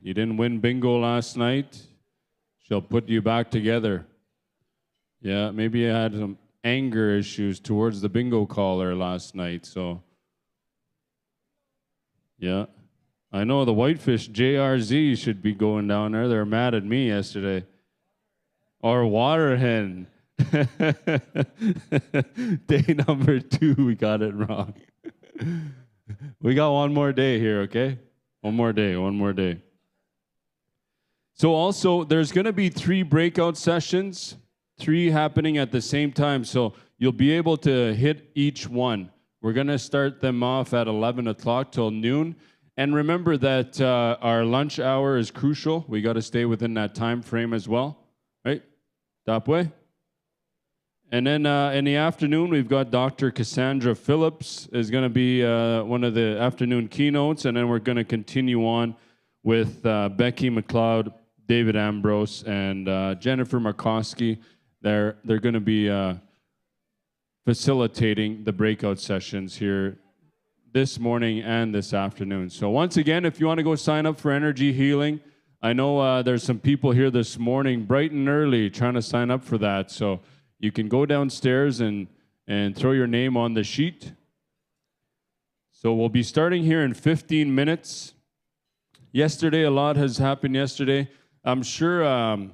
You didn't win bingo last night. She'll put you back together. Yeah, maybe you had some anger issues towards the bingo caller last night, so. Yeah. I know the Whitefish JRZ should be going down there. They're mad at me yesterday. Or Waterhen. Day number 2, we got it wrong. We got one more day here, okay? One more day. So also, there's going to be 3 breakout sessions, 3 happening at the same time, so you'll be able to hit each one. We're going to start them off at 11 o'clock till noon. And remember that our lunch hour is crucial. We got to stay within that time frame as well, right? That way. And then in the afternoon, we've got Dr. Cassandra Phillips is going to be one of the afternoon keynotes. And then we're going to continue on with Becky McLeod, David Ambrose, and Jennifer Markowski. They're going to be facilitating the breakout sessions here this morning and this afternoon. So once again, if you want to go sign up for Energy Healing, I know there's some people here this morning bright and early trying to sign up for that. So you can go downstairs and throw your name on the sheet. So we'll be starting here in 15 minutes. Yesterday, a lot has happened yesterday. I'm sure, I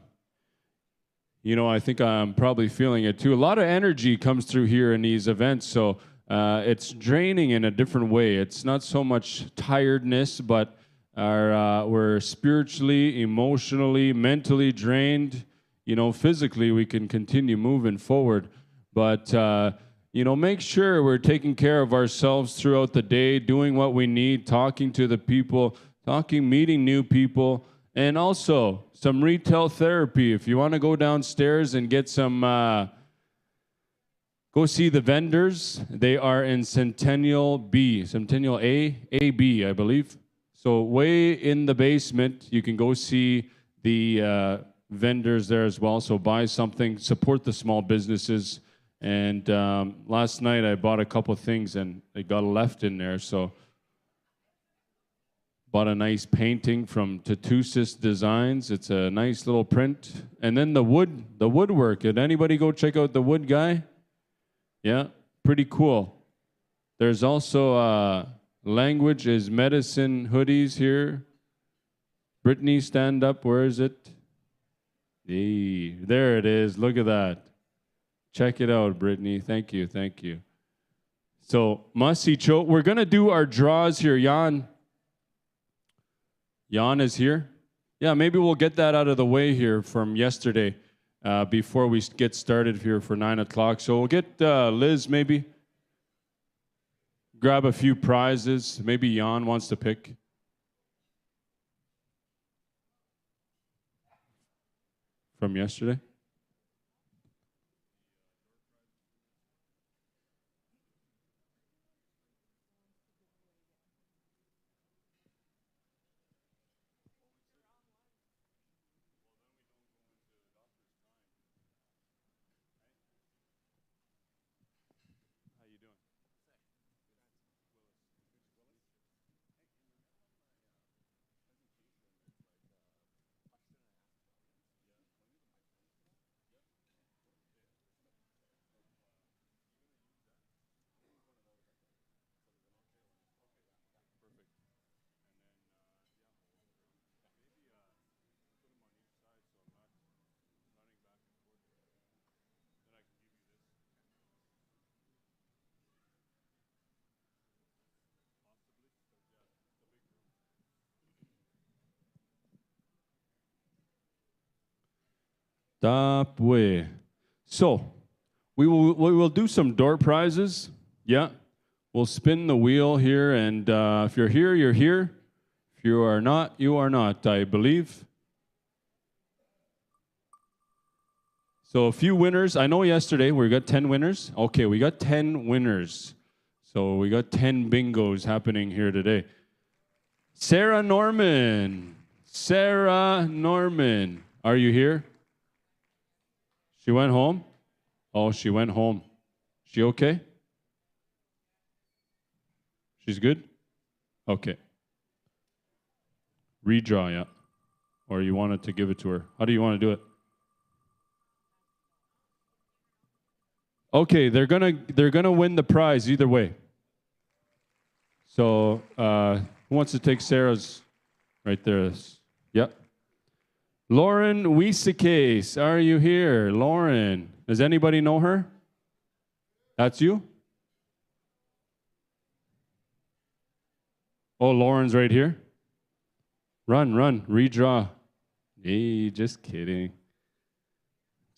think I'm probably feeling it too. A lot of energy comes through here in these events, so it's draining in a different way. It's not so much tiredness, but we're spiritually, emotionally, mentally drained. Physically, we can continue moving forward. But, make sure we're taking care of ourselves throughout the day, doing what we need, talking to the people, meeting new people, and also some retail therapy. If you want to go downstairs and get some, go see the vendors. They are in Centennial A, B, I believe. So way in the basement, you can go see the vendors there as well. So buy something, support the small businesses. And last night I bought a couple things and it got left in there. So bought a nice painting from Tatusis Designs. It's a nice little print. And then the woodwork. Did anybody go check out the wood guy? Yeah, pretty cool. There's also Language is Medicine hoodies here. Brittany, stand up. Where is it? Hey, there it is. Look at that. Check it out, Brittany. Thank you. So, Masicho, we're going to do our draws here. Jan is here. Yeah, maybe we'll get that out of the way here from yesterday before we get started here for 9 o'clock. So we'll get Liz maybe. Grab a few prizes. Maybe Jan wants to pick. From yesterday. Top way. So, we will do some door prizes. Yeah. We'll spin the wheel here, and if you're here, you're here. If you are not, you are not, I believe. So a few winners. I know yesterday we got 10 winners. Okay, we got 10 winners. So we got 10 bingos happening here today. Sarah Norman. Are you here? She went home? Oh, she went home. She okay? She's good? Okay. Redraw, yeah. Or you wanted to give it to her? How do you want to do it? Okay, they're gonna win the prize either way. So who wants to take Sarah's? Right there. Yep. Lauren Wiesecase, are you here? Lauren, does anybody know her? That's you? Oh, Lauren's right here. Run, redraw. Hey, just kidding.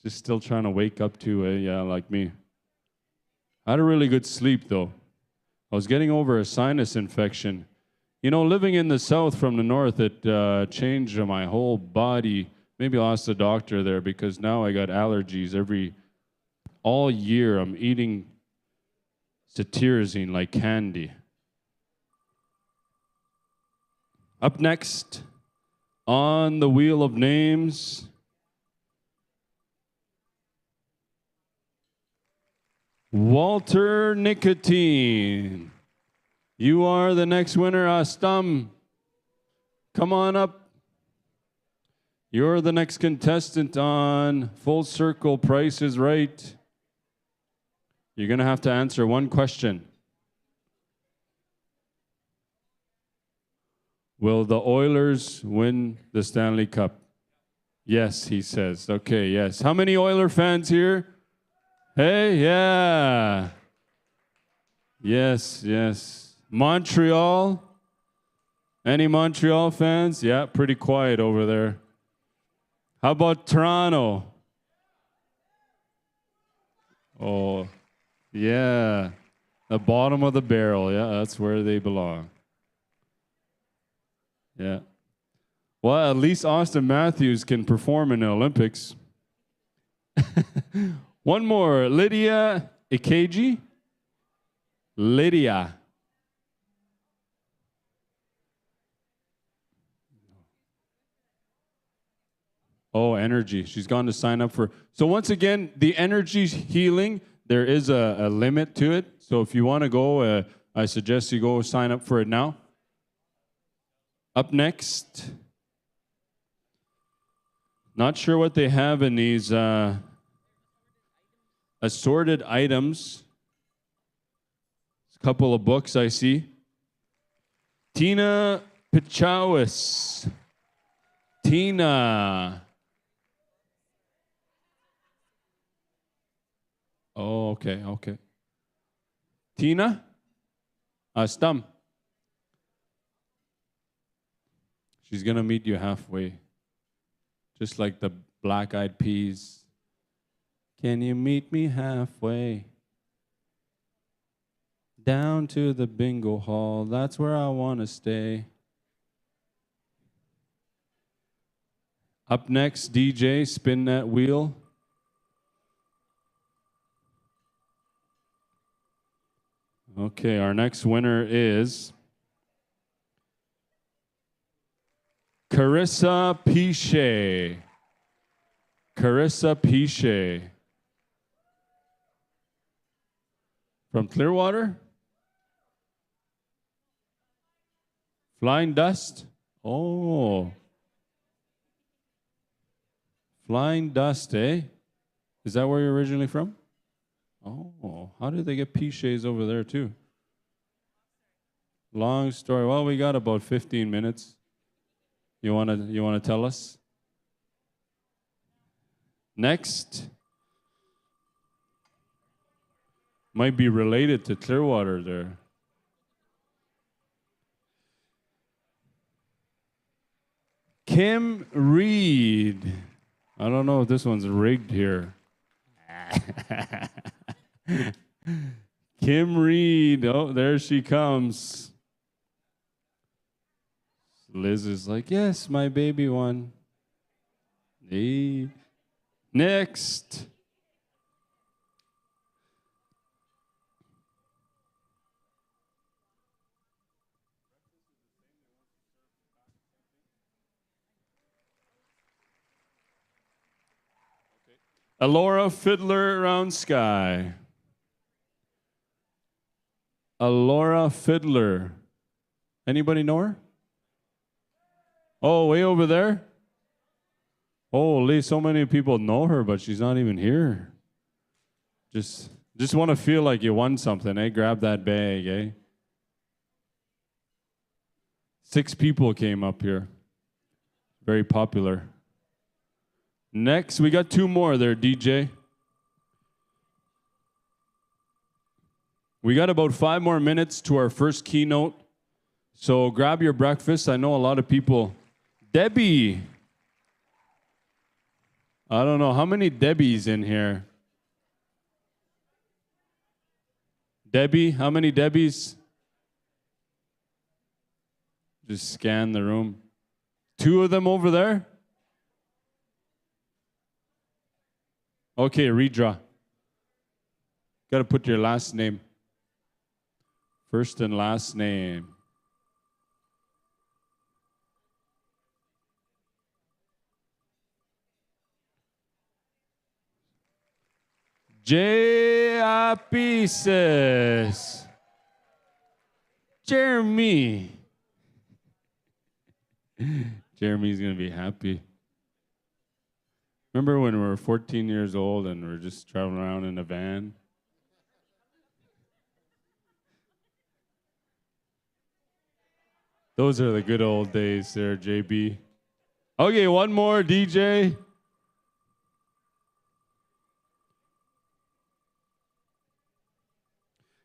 Just still trying to wake up to it, yeah, like me. I had a really good sleep, though. I was getting over a sinus infection. You know, living in the south from the north, it changed my whole body. Maybe I'll ask the doctor there because now I got allergies all year. I'm eating cetirizine like candy. Up next, on the wheel of names, Walter Nicotine. You are the next winner, Astam. Come on up. You're the next contestant on Full Circle Price is Right. You're going to have to answer one question. Will the Oilers win the Stanley Cup? Yes, he says. Okay, yes. How many Oiler fans here? Hey, yeah. Yes. Montreal? Any Montreal fans? Yeah, pretty quiet over there. How about Toronto? Oh, yeah. The bottom of the barrel. Yeah, that's where they belong. Yeah. Well, at least Austin Matthews can perform in the Olympics. One more. Lydia Ikeji. Lydia. Oh, energy. She's gone to sign up for. So once again, the energy healing, there is a limit to it. So if you want to go, I suggest you go sign up for it now. Up next, not sure what they have in these assorted items. A couple of books I see. Tina Pichawis. Tina. Oh, okay. Tina? Astam. She's going to meet you halfway. Just like the Black Eyed Peas. Can you meet me halfway? Down to the bingo hall. That's where I want to stay. Up next, DJ, spin that wheel. Okay, our next winner is Carissa Piche. Carissa Piche. From Clearwater? Flying Dust? Oh. Flying Dust, eh? Is that where you're originally from? Oh, how did they get Piches over there too? Long story. Well, we got about 15 minutes. You wanna tell us? Next. Might be related to Clearwater there. Kim Reed. I don't know if this one's rigged here. Kim Reed. Oh, there she comes. Liz is like, yes, my baby one. Hey. Next. Alora Fiddler Around Sky. Alora Fiddler. Anybody know her? Oh, way over there? Holy, so many people know her, but she's not even here. Just want to feel like you won something, eh? Grab that bag, eh? 6 people came up here. Very popular. Next, we got 2 more there, DJ. We got about 5 more minutes to our first keynote. So grab your breakfast. I know a lot of people. Debbie. I don't know. How many Debbies in here? Debbie? How many Debbies? Just scan the room. 2 of them over there? Okay, redraw. Got to put your last name. First and last name. J. Apices. Jeremy. Jeremy's going to be happy. Remember when we were 14 years old and we were just traveling around in a van? Those are the good old days there, JB. Okay, one more, DJ.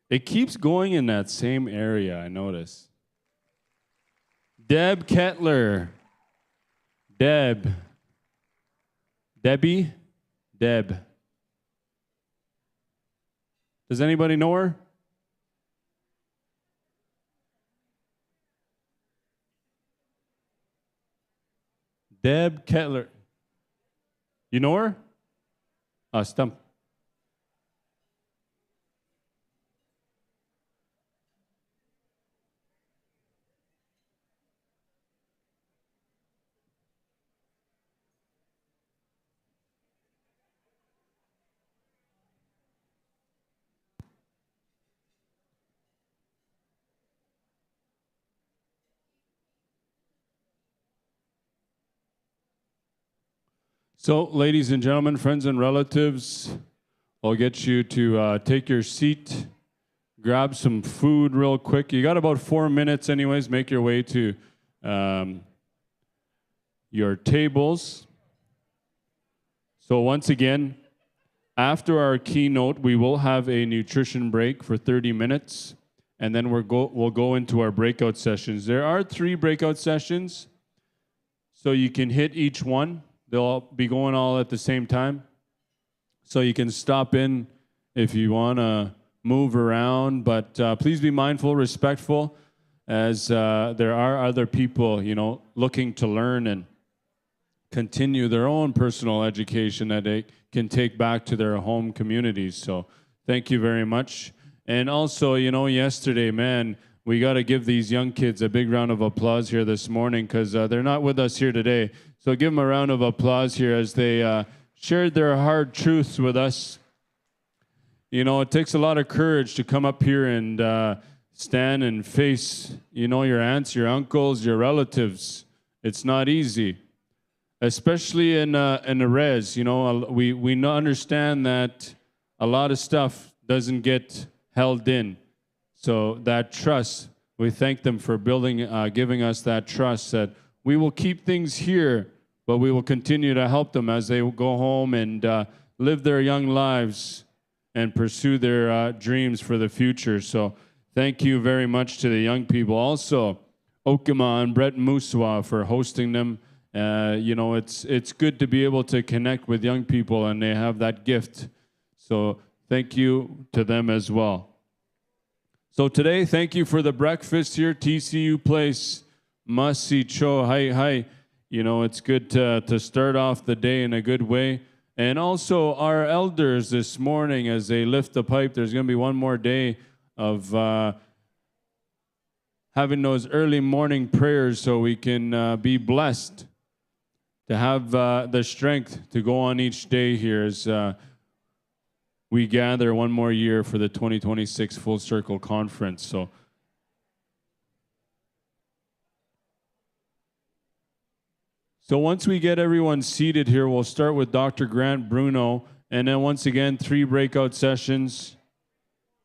It keeps going in that same area, I notice. Deb Kettler. Debbie? Deb. Does anybody know her? Deb Kettler. You know her? Stump. So, ladies and gentlemen, friends and relatives, I'll get you to take your seat, grab some food real quick. You got about 4 minutes anyways. Make your way to your tables. So once again, after our keynote, we will have a nutrition break for 30 minutes, and then we'll go into our breakout sessions. There are 3 breakout sessions, so you can hit each one. They'll be going all at the same time. So you can stop in if you want to move around, but please be mindful, respectful, as there are other people, looking to learn and continue their own personal education that they can take back to their home communities. So thank you very much. And also, yesterday, man, we got to give these young kids a big round of applause here this morning because they're not with us here today. So give them a round of applause here as they shared their hard truths with us. It takes a lot of courage to come up here and stand and face, your aunts, your uncles, your relatives. It's not easy, especially in a res. We understand that a lot of stuff doesn't get held in. So that trust, we thank them for giving us that trust that we will keep things here, but we will continue to help them as they go home and live their young lives and pursue their dreams for the future. So thank you very much to the young people. Also, Okima and Brett Muswa for hosting them. It's good to be able to connect with young people, and they have that gift. So thank you to them as well. So today, thank you for the breakfast here, TCU Place, Masi Cho. Hi. It's good to start off the day in a good way. And also our elders this morning, as they lift the pipe, there's going to be one more day of having those early morning prayers so we can be blessed to have the strength to go on each day here as we gather one more year for the 2026 Full Circle Conference. So once we get everyone seated here, we'll start with Dr. Grant Bruno, and then once again, 3 breakout sessions.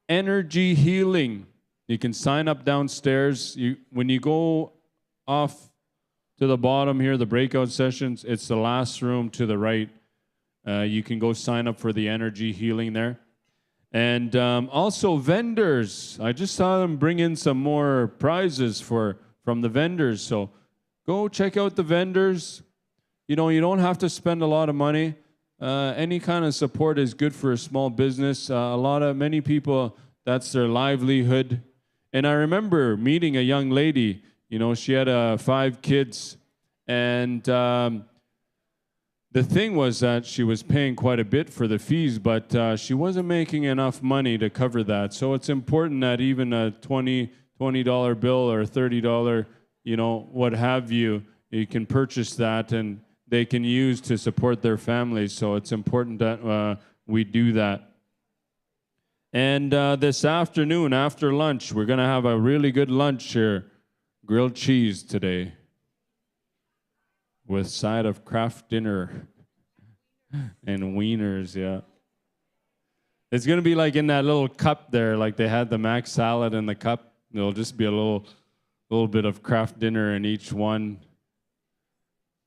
Energy healing. You can sign up downstairs. When you go off to the bottom here, the breakout sessions, it's the last room to the right. You can go sign up for the energy healing there. And also vendors. I just saw them bring in some more prizes from the vendors. So go check out the vendors. You know, you don't have to spend a lot of money. Any kind of support is good for a small business. Many people, that's their livelihood. And I remember meeting a young lady. You know, she had 5 kids. And the thing was that she was paying quite a bit for the fees, but she wasn't making enough money to cover that. So it's important that even a $20 bill or $30, you know, what have you, you can purchase that and they can use to support their families. So it's important that we do that. And this afternoon, after lunch, we're going to have a really good lunch here. Grilled cheese today, with side of Kraft Dinner and wieners, yeah. It's going to be like in that little cup there, like they had the Mac salad in the cup. There'll just be a little bit of Kraft Dinner in each one.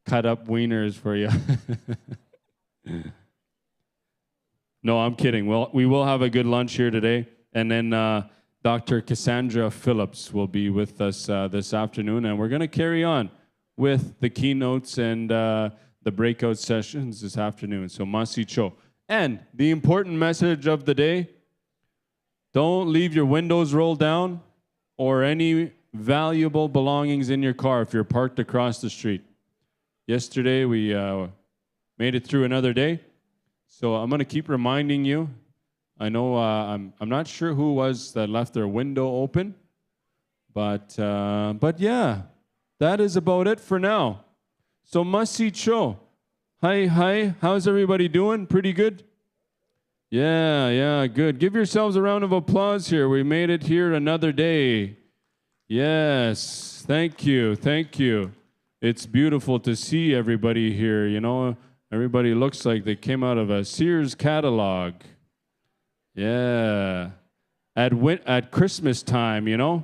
Cut up wieners for you. No, I'm kidding. Well, we will have a good lunch here today. And then Dr. Cassandra Phillips will be with us this afternoon. And we're going to carry on with the keynotes and the breakout sessions this afternoon. So, Masi Cho. And the important message of the day, don't leave your windows rolled down or any valuable belongings in your car if you're parked across the street. Yesterday, we made it through another day. So I'm going to keep reminding you. I know I'm not sure who it was that left their window open. But yeah. That is about it for now. So Masi Cho. Hi. How's everybody doing? Pretty good? Yeah, good. Give yourselves a round of applause here. We made it here another day. Yes, thank you. It's beautiful to see everybody here. You know, everybody looks like they came out of a Sears catalog. Yeah. At Christmas time, you know.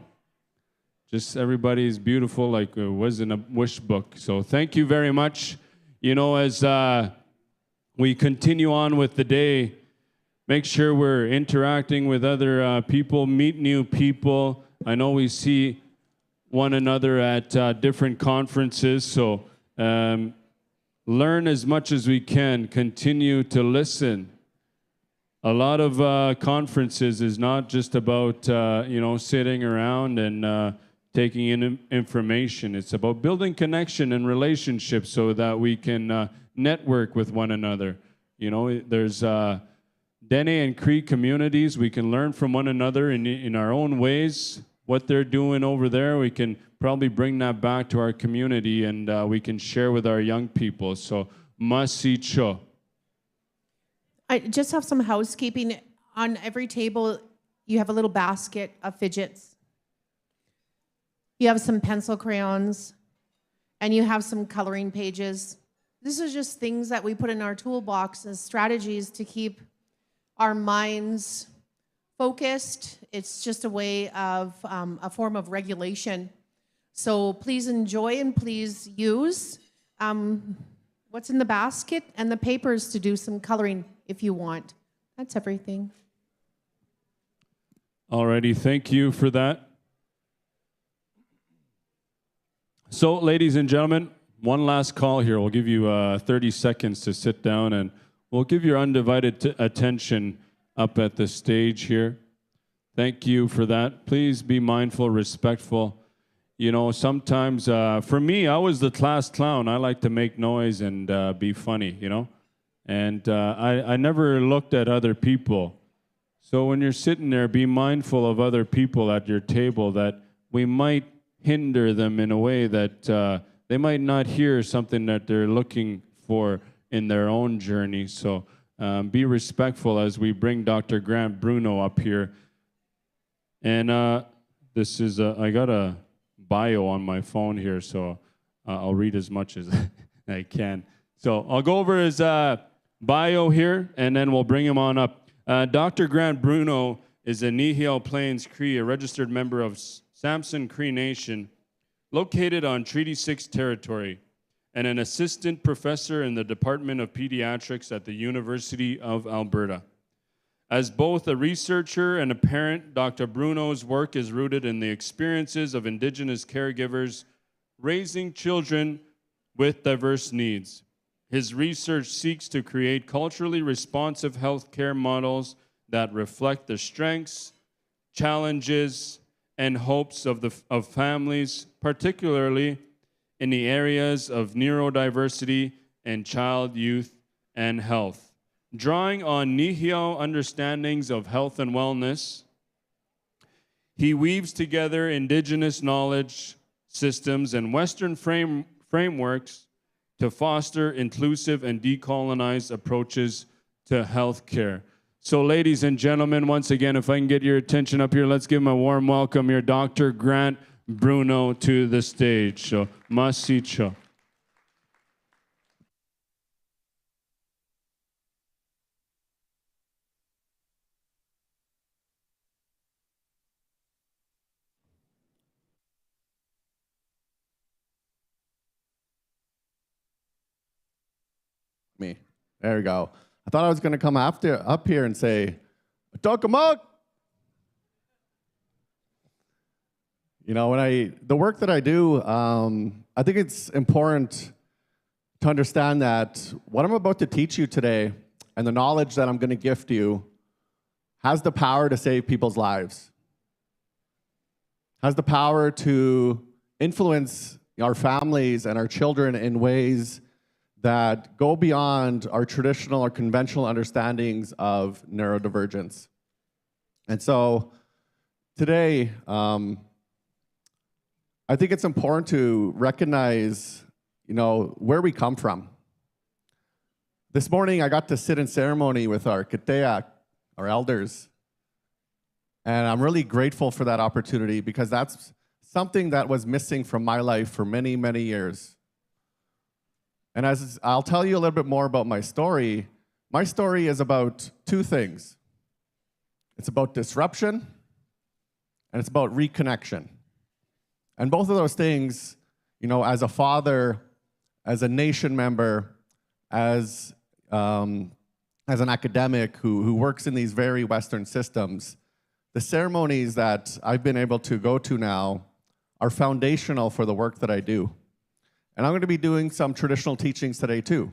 Just everybody's beautiful like it was in a wish book. So thank you very much. You know, as we continue on with the day, make sure we're interacting with other people, meet new people. I know we see one another at different conferences, so learn as much as we can. Continue to listen. A lot of conferences is not just about, sitting around and taking in information. It's about building connection and relationships so that we can network with one another. You know, there's Dene and Cree communities. We can learn from one another in our own ways. What they're doing over there, we can probably bring that back to our community and we can share with our young people. So, Masi Cho. I just have some housekeeping. On every table, you have a little basket of fidgets. You have some pencil crayons, and you have some coloring pages. This is just things that we put in our toolbox as strategies to keep our minds focused. It's just a way of a form of regulation. So please enjoy and please use what's in the basket and the papers to do some coloring if you want. That's everything. Alrighty, thank you for that. So, ladies and gentlemen, one last call here. We'll give you 30 seconds to sit down, and we'll give your undivided attention up at the stage here. Thank you for that. Please be mindful, respectful. You know, sometimes, for me, I was the class clown. I like to make noise and be funny, you know. And I never looked at other people. So when you're sitting there, be mindful of other people at your table that we might hinder them in a way that they might not hear something that they're looking for in their own journey. So be respectful as we bring Dr. Grant Bruno up here. And this is, I got a bio on my phone here, so I'll read as much as I can. So I'll go over his bio here, and then we'll bring him on up. Dr. Grant Bruno is a Nihil Plains Cree, a registered member of Samson Cree Nation, located on Treaty 6 territory, and an assistant professor in the Department of Pediatrics at the University of Alberta. As both a researcher and a parent, Dr. Bruno's work is rooted in the experiences of Indigenous caregivers raising children with diverse needs. His research seeks to create culturally responsive healthcare models that reflect the strengths, challenges, and hopes of families, particularly in the areas of neurodiversity and child, youth, and health. Drawing on Nihil understandings of health and wellness, he weaves together Indigenous knowledge systems and Western frameworks to foster inclusive and decolonized approaches to healthcare. So ladies and gentlemen, once again, if I can get your attention up here, let's give him a warm welcome here, Dr. Grant Bruno to the stage. So, masicho. Me. There we go. I thought I was going to come up here and say, Tokamak. You know, the work that I do, I think it's important to understand that what I'm about to teach you today and the knowledge that I'm going to gift you has the power to save people's lives, has the power to influence our families and our children in ways that go beyond our traditional or conventional understandings of neurodivergence. And so today, I think it's important to recognize, where we come from. This morning, I got to sit in ceremony with our Katea, our elders, and I'm really grateful for that opportunity because that's something that was missing from my life for many, many years. And as I'll tell you a little bit more about my story is about two things. It's about disruption, and it's about reconnection. And both of those things, as a father, as a nation member, as an academic who works in these very Western systems, the ceremonies that I've been able to go to now are foundational for the work that I do. And I'm going to be doing some traditional teachings today too.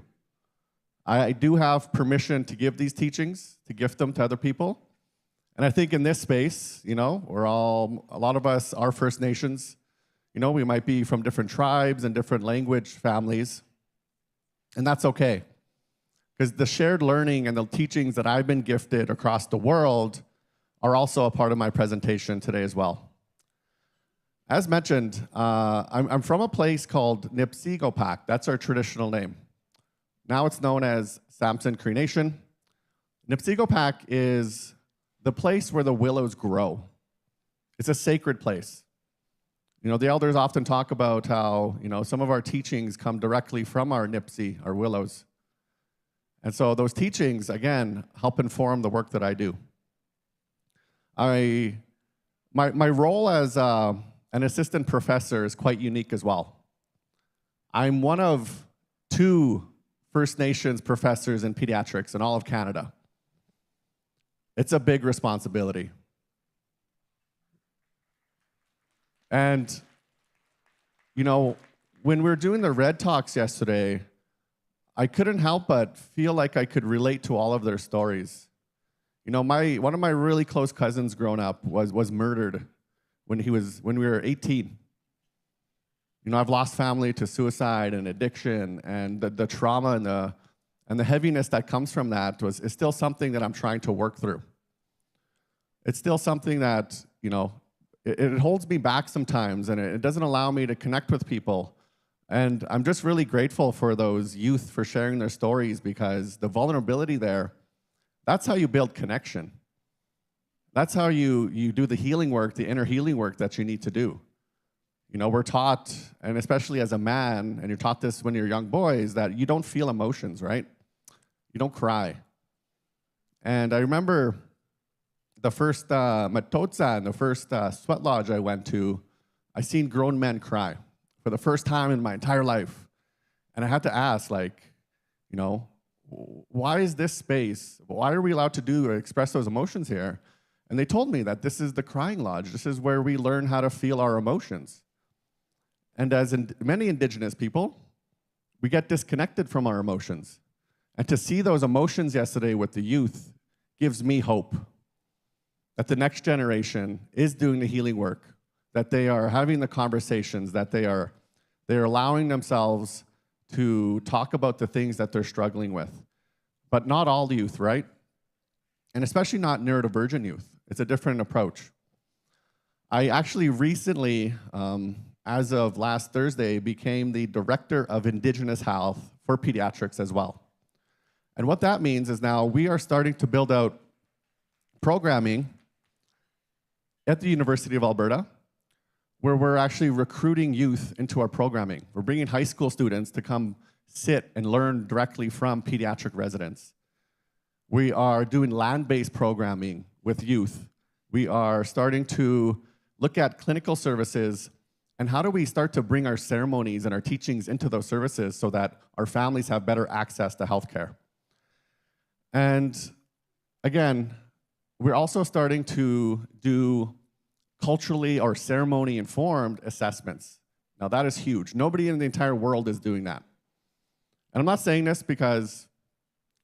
I do have permission to give these teachings, to gift them to other people. And I think in this space, a lot of us are First Nations. We might be from different tribes and different language families. And that's okay. Because the shared learning and the teachings that I've been gifted across the world are also a part of my presentation today as well. As mentioned, I'm from a place called Nipsigopak. That's our traditional name. Now it's known as Samson Cree Nation. Nipsigopak is the place where the willows grow. It's a sacred place. The elders often talk about how, some of our teachings come directly from our Nipsi, our willows. And so those teachings, again, help inform the work that I do. My role as an assistant professor is quite unique as well. I'm one of 2 First Nations professors in pediatrics in all of Canada. It's a big responsibility. And, when we were doing the Red Talks yesterday, I couldn't help but feel like I could relate to all of their stories. One of my really close cousins growing up was murdered when we were 18. I've lost family to suicide and addiction, and the trauma and the heaviness that comes from that is still something that I'm trying to work through. It's still something that, it holds me back sometimes, and it doesn't allow me to connect with people. And I'm just really grateful for those youth for sharing their stories, because the vulnerability there, that's how you build connection. That's how you do the healing work, the inner healing work that you need to do. we're taught, and especially as a man, and you're taught this when you're young boys, that you don't feel emotions, right? You don't cry. And I remember the first Matotsa and the first sweat lodge I went to, I seen grown men cry for the first time in my entire life. And I had to ask, why is this space, why are we allowed to express those emotions here? And they told me that this is the crying lodge. This is where we learn how to feel our emotions. And as many Indigenous people, we get disconnected from our emotions. And to see those emotions yesterday with the youth gives me hope that the next generation is doing the healing work, that they are having the conversations, that they're allowing themselves to talk about the things that they're struggling with. But not all youth, right? And especially not neurodivergent youth. It's a different approach. I actually recently, as of last Thursday, became the Director of Indigenous Health for Pediatrics as well. And what that means is now we are starting to build out programming at the University of Alberta, where we're actually recruiting youth into our programming. We're bringing high school students to come sit and learn directly from pediatric residents. We are doing land-based programming with youth. We are starting to look at clinical services and how do we start to bring our ceremonies and our teachings into those services so that our families have better access to healthcare. And again, we're also starting to do culturally or ceremony-informed assessments. Now that is huge. Nobody in the entire world is doing that. And I'm not saying this because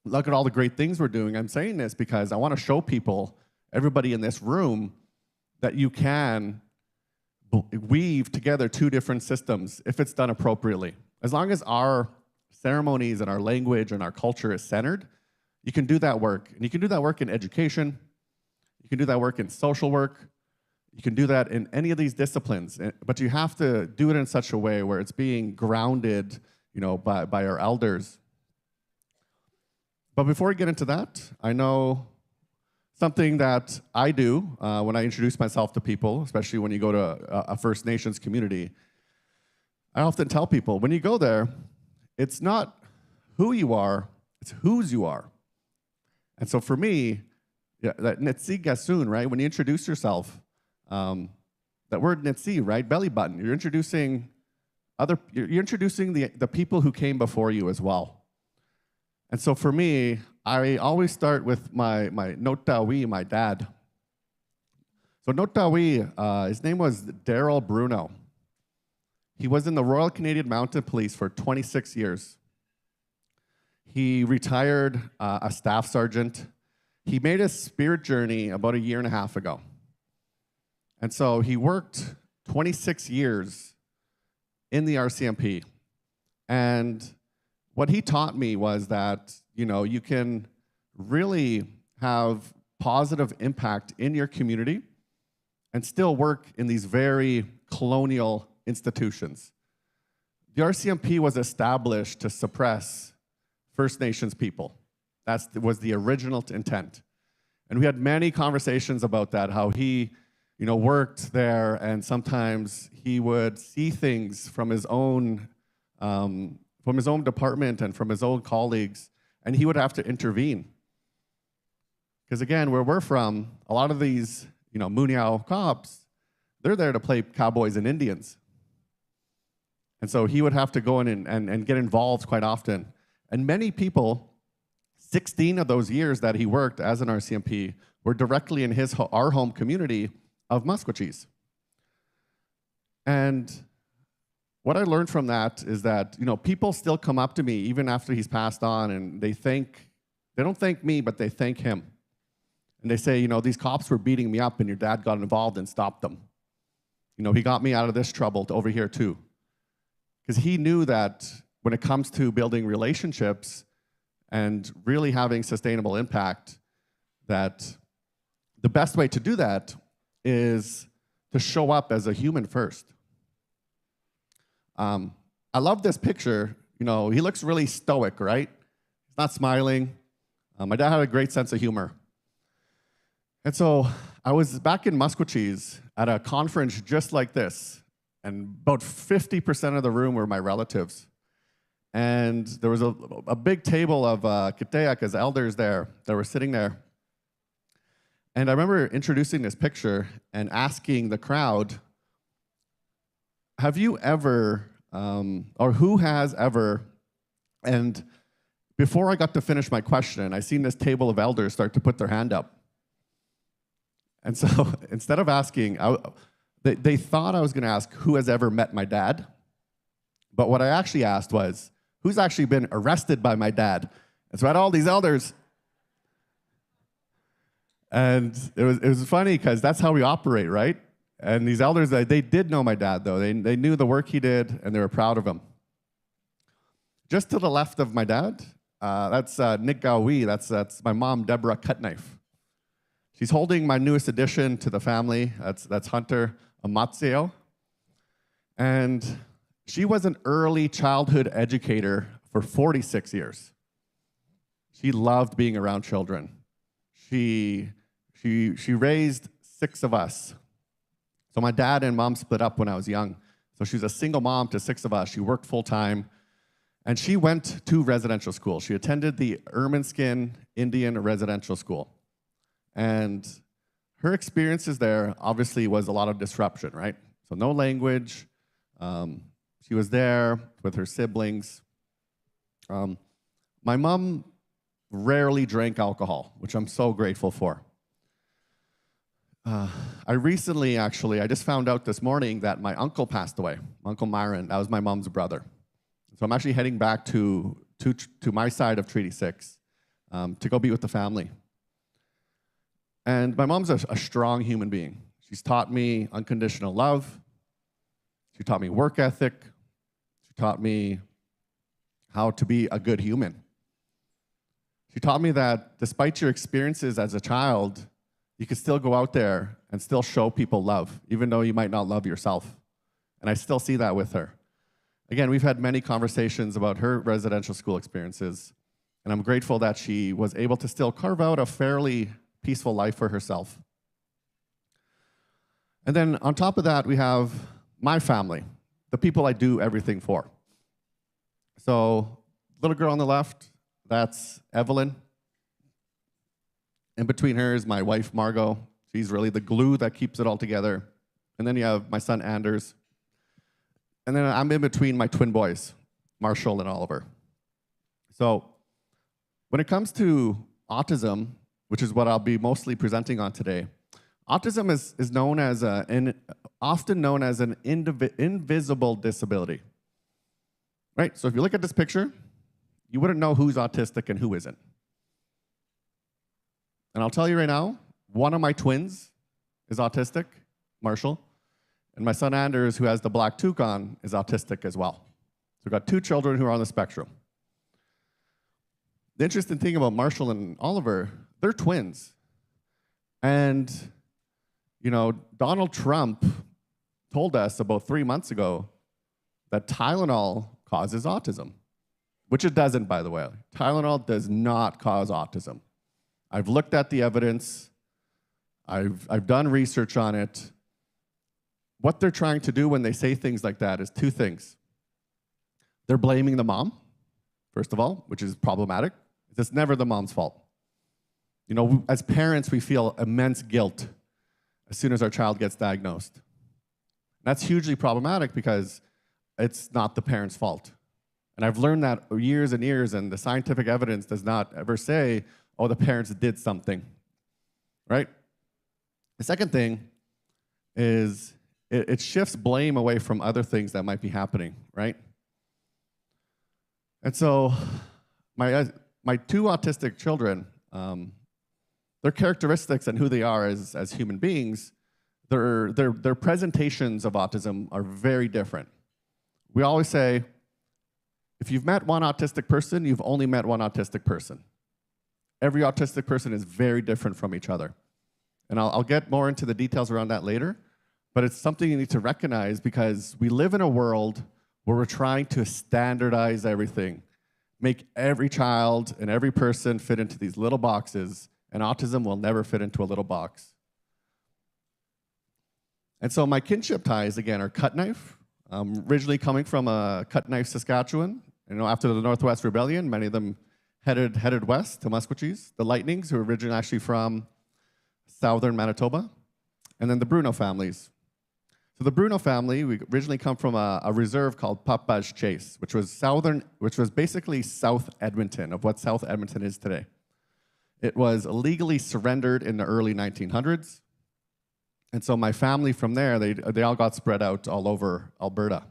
look at all the great things we're doing. I'm saying this because I want to show people, everybody in this room, that you can weave together two different systems if it's done appropriately. As long as our ceremonies and our language and our culture is centered, you can do that work. And you can do that work in education. You can do that work in social work. You can do that in any of these disciplines, but you have to do it in such a way where it's being grounded, by our elders. But before we get into that, I know something that I do when I introduce myself to people, especially when you go to a First Nations community. I often tell people, when you go there, it's not who you are, it's whose you are. And so for me, that Nitsi Gasun, right? When you introduce yourself, that word Nitsi, right? Belly button. You're introducing the people who came before you as well. And so for me, I always start with my Notawi, my dad. So Notawi, his name was Daryl Bruno. He was in the Royal Canadian Mounted Police for 26 years. He retired a staff sergeant. He made a spirit journey about 1.5 years ago. And so he worked 26 years in the RCMP. And what he taught me was that, you can really have positive impact in your community and still work in these very colonial institutions. The RCMP was established to suppress First Nations people. That was the original intent. And we had many conversations about that, how he worked there, and sometimes he would see things from his own department and from his own colleagues, and he would have to intervene. Because again, where we're from, a lot of these, Muniao cops, they're there to play cowboys and Indians. And so he would have to go in and get involved quite often. And many people, 16 of those years that he worked as an RCMP, were directly in our home community of Musqueam. And what I learned from that is that, people still come up to me even after he's passed on, and they don't thank me, but they thank him. And they say, these cops were beating me up and your dad got involved and stopped them. He got me out of this trouble over here too. Because he knew that when it comes to building relationships and really having sustainable impact, that the best way to do that is to show up as a human first. I love this picture. He looks really stoic, right? He's not smiling. My dad had a great sense of humor. And so I was back in Musqueam at a conference just like this. and about 50% of the room were my relatives. And there was a big table of Kiteak as elders there that were sitting there. And I remember introducing this picture and asking the crowd, have you ever, or who has ever, and before I got to finish my question, I seen this table of elders start to put their hand up. And so instead of asking, they thought I was going to ask, who has ever met my dad? But what I actually asked was, who's actually been arrested by my dad? And so I had all these elders. And it was funny because that's how we operate, right? And these elders, they did know my dad, though. They knew the work he did, and they were proud of him. Just to the left of my dad, that's Nick Gawi. That's my mom, Deborah Cutknife. She's holding my newest addition to the family. That's Hunter Amatseo. And she was an early childhood educator for 46 years. She loved being around children. She raised 6 of us. So my dad and mom split up when I was young. So she was a single mom to 6 of us. She worked full time. And she went to residential school. She attended the Ermineskin Indian Residential School. And her experiences there obviously was a lot of disruption, right? So no language. She was there with her siblings. My mom rarely drank alcohol, which I'm so grateful for. I recently, actually, I just found out this morning that my uncle passed away, Uncle Myron. That was my mom's brother. So I'm actually heading back to my side of Treaty 6 to go be with the family. And my mom's a strong human being. She's taught me unconditional love. She taught me work ethic. She taught me how to be a good human. She taught me that despite your experiences as a child, you can still go out there and still show people love, even though you might not love yourself. And I still see that with her. Again, we've had many conversations about her residential school experiences, and I'm grateful that she was able to still carve out a fairly peaceful life for herself. And then on top of that, we have my family, the people I do everything for. So, little girl on the left, that's Evelyn. In between her is my wife, Margot. She's really the glue that keeps it all together. And then you have my son, Anders. And then I'm in between my twin boys, Marshall and Oliver. So when it comes to autism, which is what I'll be mostly presenting on today, autism is known as often known as an invisible disability. Right? So if you look at this picture, you wouldn't know who's autistic and who isn't. And I'll tell you right now, one of my twins is autistic, Marshall, and my son Anders, who has the black toucan, is autistic as well. So we've got 2 children who are on the spectrum. The interesting thing about Marshall and Oliver, they're twins. And, you know, Donald Trump told us about 3 months ago that Tylenol causes autism, which it doesn't, by the way. Tylenol does not cause autism. I've looked at the evidence. I've done research on it. What they're trying to do when they say things like that is 2 things. They're blaming the mom, first of all, which is problematic. It's never the mom's fault. You know, as parents, we feel immense guilt as soon as our child gets diagnosed. That's hugely problematic because it's not the parent's fault. And I've learned that years and years, and the scientific evidence does not ever say, oh, the parents did something, right? The second thing is it shifts blame away from other things that might be happening, right? And so my 2 autistic children, their characteristics and who they are as human beings, their presentations of autism are very different. We always say, if you've met one autistic person, you've only met one autistic person. Every autistic person is very different from each other. And I'll get more into the details around that later, but it's something you need to recognize because we live in a world where we're trying to standardize everything, make every child and every person fit into these little boxes, and autism will never fit into a little box. And so my kinship ties, again, are Cut Knife. Originally coming from Cut Knife, Saskatchewan. After the Northwest Rebellion, many of them headed west to Musqueam. The Lightnings, who are originally actually from southern Manitoba. And then the Bruno families. So the Bruno family, we originally come from a reserve called Papage Chase, which was basically South Edmonton, of what South Edmonton is today. It was illegally surrendered in the early 1900s. And so my family from there, they all got spread out all over Alberta.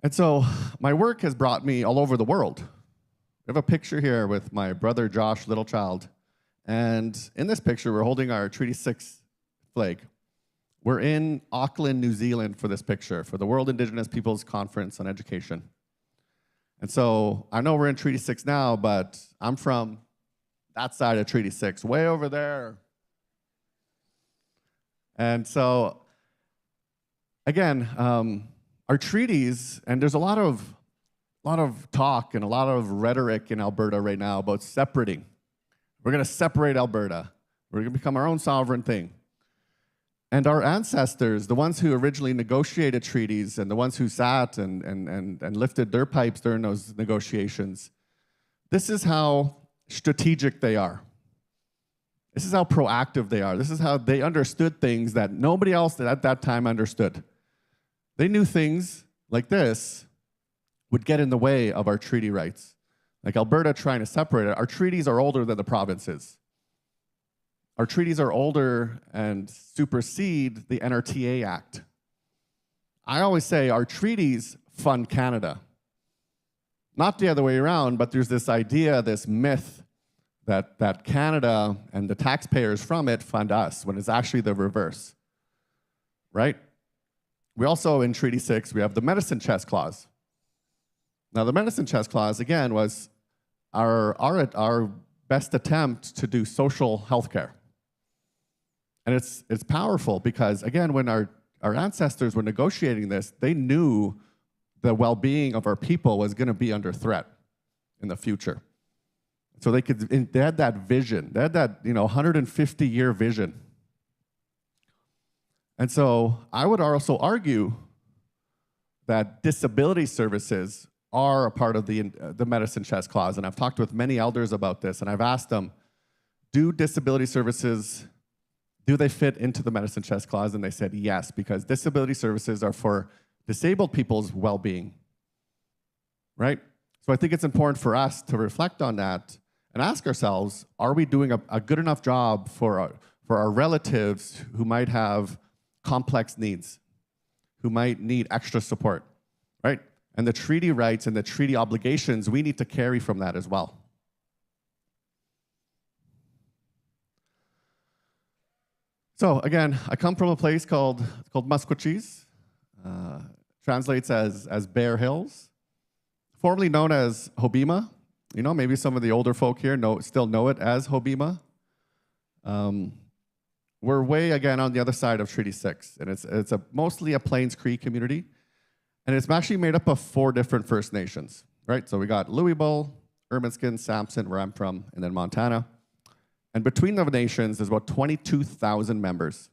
And so my work has brought me all over the world. I have a picture here with my brother Josh Littlechild. And in this picture, we're holding our Treaty 6 flag. We're in Auckland, New Zealand for this picture, for the World Indigenous Peoples Conference on Education. And so I know we're in Treaty 6 now, but I'm from that side of Treaty 6, way over there. And so, again, our treaties, and there's a lot of talk and a lot of rhetoric in Alberta right now about separating. We're going to separate Alberta. We're going to become our own sovereign thing. And our ancestors, the ones who originally negotiated treaties and the ones who sat and lifted their pipes during those negotiations, this is how strategic they are. This is how proactive they are. This is how they understood things that nobody else at that time understood. They knew things like this would get in the way of our treaty rights. Like Alberta trying to separate it. Our treaties are older than the provinces. Our treaties are older and supersede the NRTA Act. I always say our treaties fund Canada. Not the other way around, but there's this idea, this myth that Canada and the taxpayers from it fund us, when it's actually the reverse, right? We also, in Treaty 6, we have the medicine chest clause. Now, the medicine chest clause, again, was our best attempt to do social health care. And it's powerful because, again, when our ancestors were negotiating this, they knew the well-being of our people was going to be under threat in the future. So they had that vision. They had that 150-year vision. And so I would also argue that disability services are a part of the medicine chest clause. And I've talked with many elders about this, and I've asked them, do disability services, do they fit into the medicine chest clause? And they said yes, because disability services are for disabled people's well-being, right? So I think it's important for us to reflect on that and ask ourselves, are we doing a good enough job for our relatives who might have complex needs, who might need extra support, right? And the treaty rights and the treaty obligations, we need to carry from that as well. So again, I come from a place called Musqueam, translates as Bear Hills, formerly known as Hobbema. Maybe some of the older folk here still know it as Hobbema. We're way, again, on the other side of Treaty 6, and it's mostly a Plains Cree community, and it's actually made up of 4 different First Nations, right? So we got Louisville, Ermineskin, Sampson, where I'm from, and then Montana. And between the nations, there's about 22,000 members.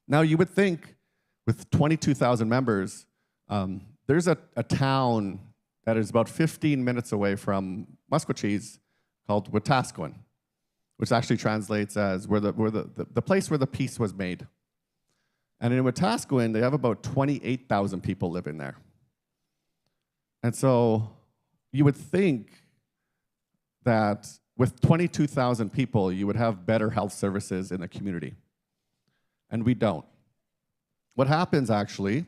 Now, you would think with 22,000 members, there's a town that is about 15 minutes away from Musqueam called Wetaskiwin, which actually translates as the place where the peace was made. And in Wetaskiwin, they have about 28,000 people living there. And so you would think that with 22,000 people, you would have better health services in the community. And we don't. What happens, actually,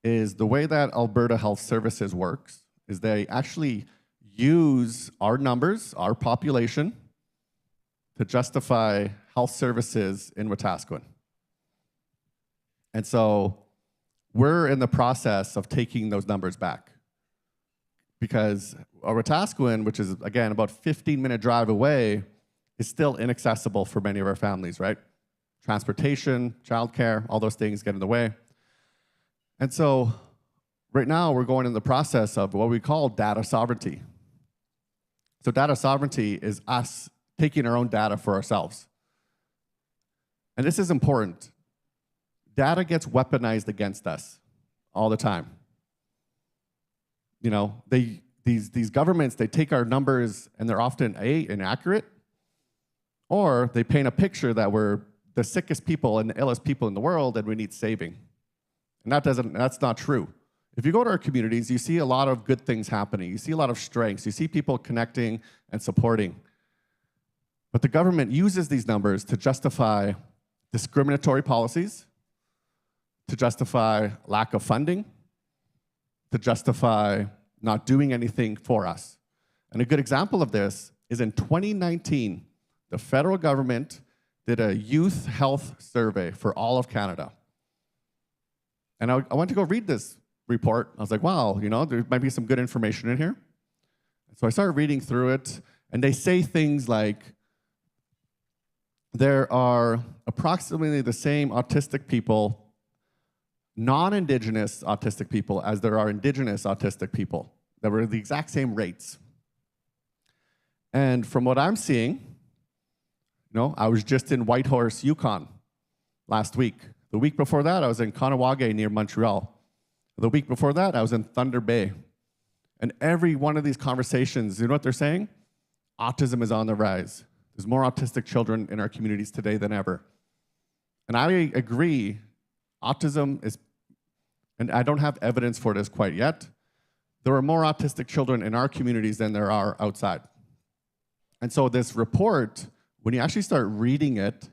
is the way that Alberta Health Services works is they actually use our numbers, our population, to justify health services in Wetaskiwin. And so we're in the process of taking those numbers back. Because Wetaskiwin, which is, again, about a 15-minute drive away, is still inaccessible for many of our families, right? Transportation, childcare, all those things get in the way. And so right now we're going in the process of what we call data sovereignty. So data sovereignty is us taking our own data for ourselves. And this is important. Data gets weaponized against us all the time. You know, these governments, they take our numbers and they're often inaccurate, or they paint a picture that we're the sickest people and the illest people in the world and we need saving. And that's not true. If you go to our communities, you see a lot of good things happening. You see a lot of strengths. You see people connecting and supporting. But the government uses these numbers to justify discriminatory policies, to justify lack of funding, to justify not doing anything for us. And a good example of this is in 2019, the federal government did a youth health survey for all of Canada. And I went to go read this report. I was like, wow, you know, there might be some good information in here. So I started reading through it, and they say things like, there are approximately the same autistic people, non-Indigenous autistic people, as there are Indigenous autistic people. That were the exact same rates. And from what I'm seeing, you know, I was just in Whitehorse, Yukon last week. The week before that, I was in Kahnawake near Montreal. The week before that, I was in Thunder Bay. And every one of these conversations, you know what they're saying? Autism is on the rise. There's more autistic children in our communities today than ever. And I agree, autism is, and I don't have evidence for this quite yet, there are more autistic children in our communities than there are outside. And so this report, when you actually start reading it,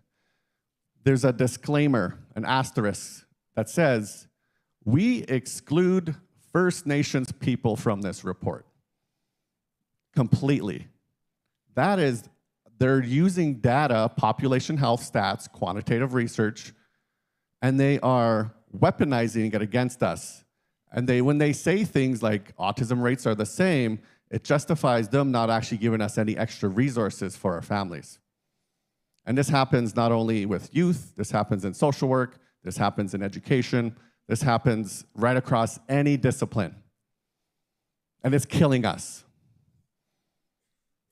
there's a disclaimer, an asterisk, that says, we exclude First Nations people from this report. Completely. That is, they're using data, population health stats, quantitative research, and they are weaponizing it against us. And when they say things like autism rates are the same, it justifies them not actually giving us any extra resources for our families. And this happens not only with youth, this happens in social work, this happens in education, this happens right across any discipline. And it's killing us.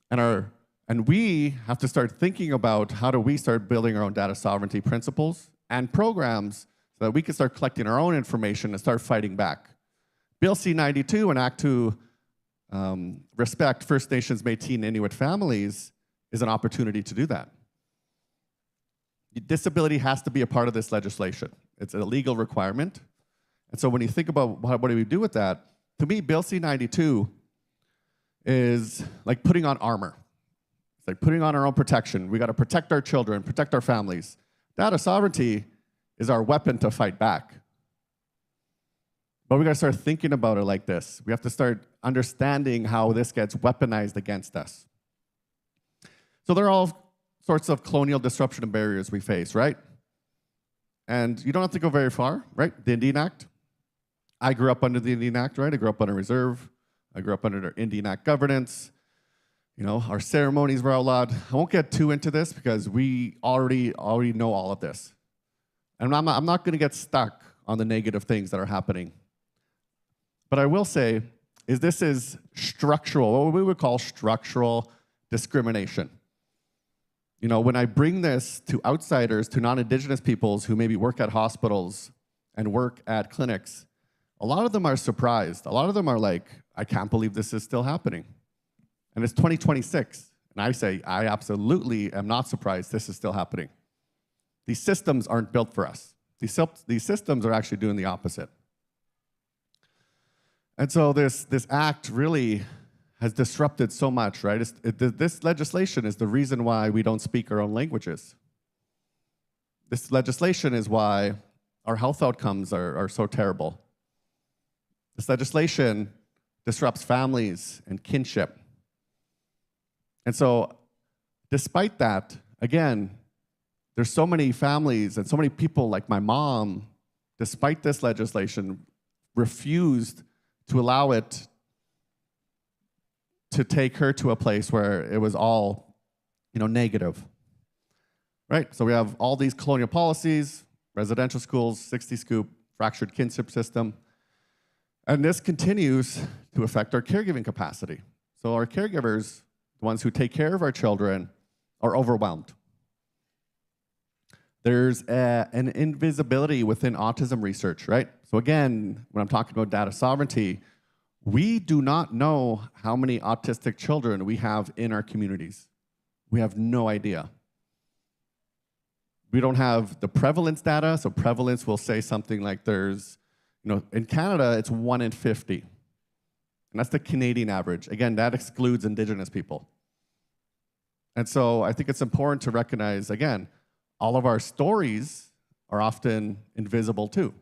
And we have to start thinking about how do we start building our own data sovereignty principles and programs so that we can start collecting our own information and start fighting back. Bill C-92 and Act to respect First Nations, Métis, and Inuit families is an opportunity to do that. Disability has to be a part of this legislation. It's a legal requirement. And so when you think about what do we do with that, to me, Bill C-92 is like putting on armor. It's like putting on our own protection. We got to protect our children, protect our families. Data sovereignty is our weapon to fight back. But we got to start thinking about it like this. We have to start understanding how this gets weaponized against us. So there are all sorts of colonial disruption and barriers we face, right? And you don't have to go very far, right? The Indian Act. I grew up under the Indian Act, right? I grew up under Reserve. I grew up under the Indian Act governance. You know, our ceremonies were outlawed. I won't get too into this because we already know all of this. And I'm not going to get stuck on the negative things that are happening. But I will say is this is structural, what we would call structural discrimination. You know, when I bring this to outsiders, to non-Indigenous peoples who maybe work at hospitals and work at clinics, a lot of them are surprised. A lot of them are like, I can't believe this is still happening. And it's 2026. And I say, I absolutely am not surprised this is still happening. These systems aren't built for us. These systems are actually doing the opposite. And so this act really has disrupted so much, right? This legislation is the reason why we don't speak our own languages. This legislation is why our health outcomes are so terrible. This legislation disrupts families and kinship. And so despite that, again, there's so many families and so many people like my mom, despite this legislation, refused to allow it to take her to a place where it was all, you know, negative, right? So we have all these colonial policies, residential schools, 60 scoop, fractured kinship system, and this continues to affect our caregiving capacity. So our caregivers, the ones who take care of our children, or overwhelmed. There's an invisibility within autism research, right? So again, when I'm talking about data sovereignty, we do not know how many autistic children we have in our communities. We have no idea. We don't have the prevalence data, so prevalence will say something like there's, in Canada, it's 1 in 50. And that's the Canadian average. Again, that excludes Indigenous people. And so I think it's important to recognize, again, all of our stories are often invisible too,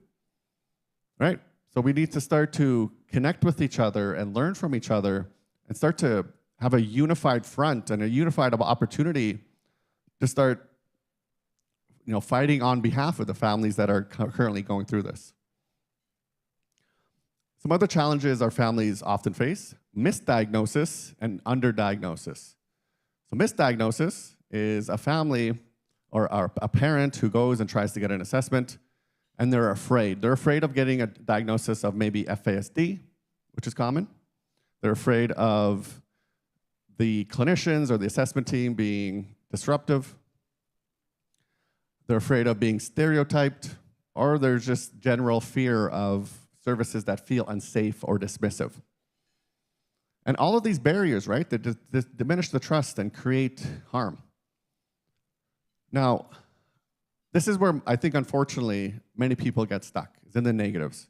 right? So we need to start to connect with each other and learn from each other and start to have a unified front and a unified opportunity to start fighting on behalf of the families that are currently going through this. Some other challenges our families often face: misdiagnosis and underdiagnosis. So misdiagnosis is a family or a parent who goes and tries to get an assessment, and they're afraid. They're afraid of getting a diagnosis of maybe FASD, which is common. They're afraid of the clinicians or the assessment team being disruptive. They're afraid of being stereotyped, or there's just general fear of services that feel unsafe or dismissive. And all of these barriers, right, that diminish the trust and create harm. Now, this is where I think, unfortunately, many people get stuck, is in the negatives.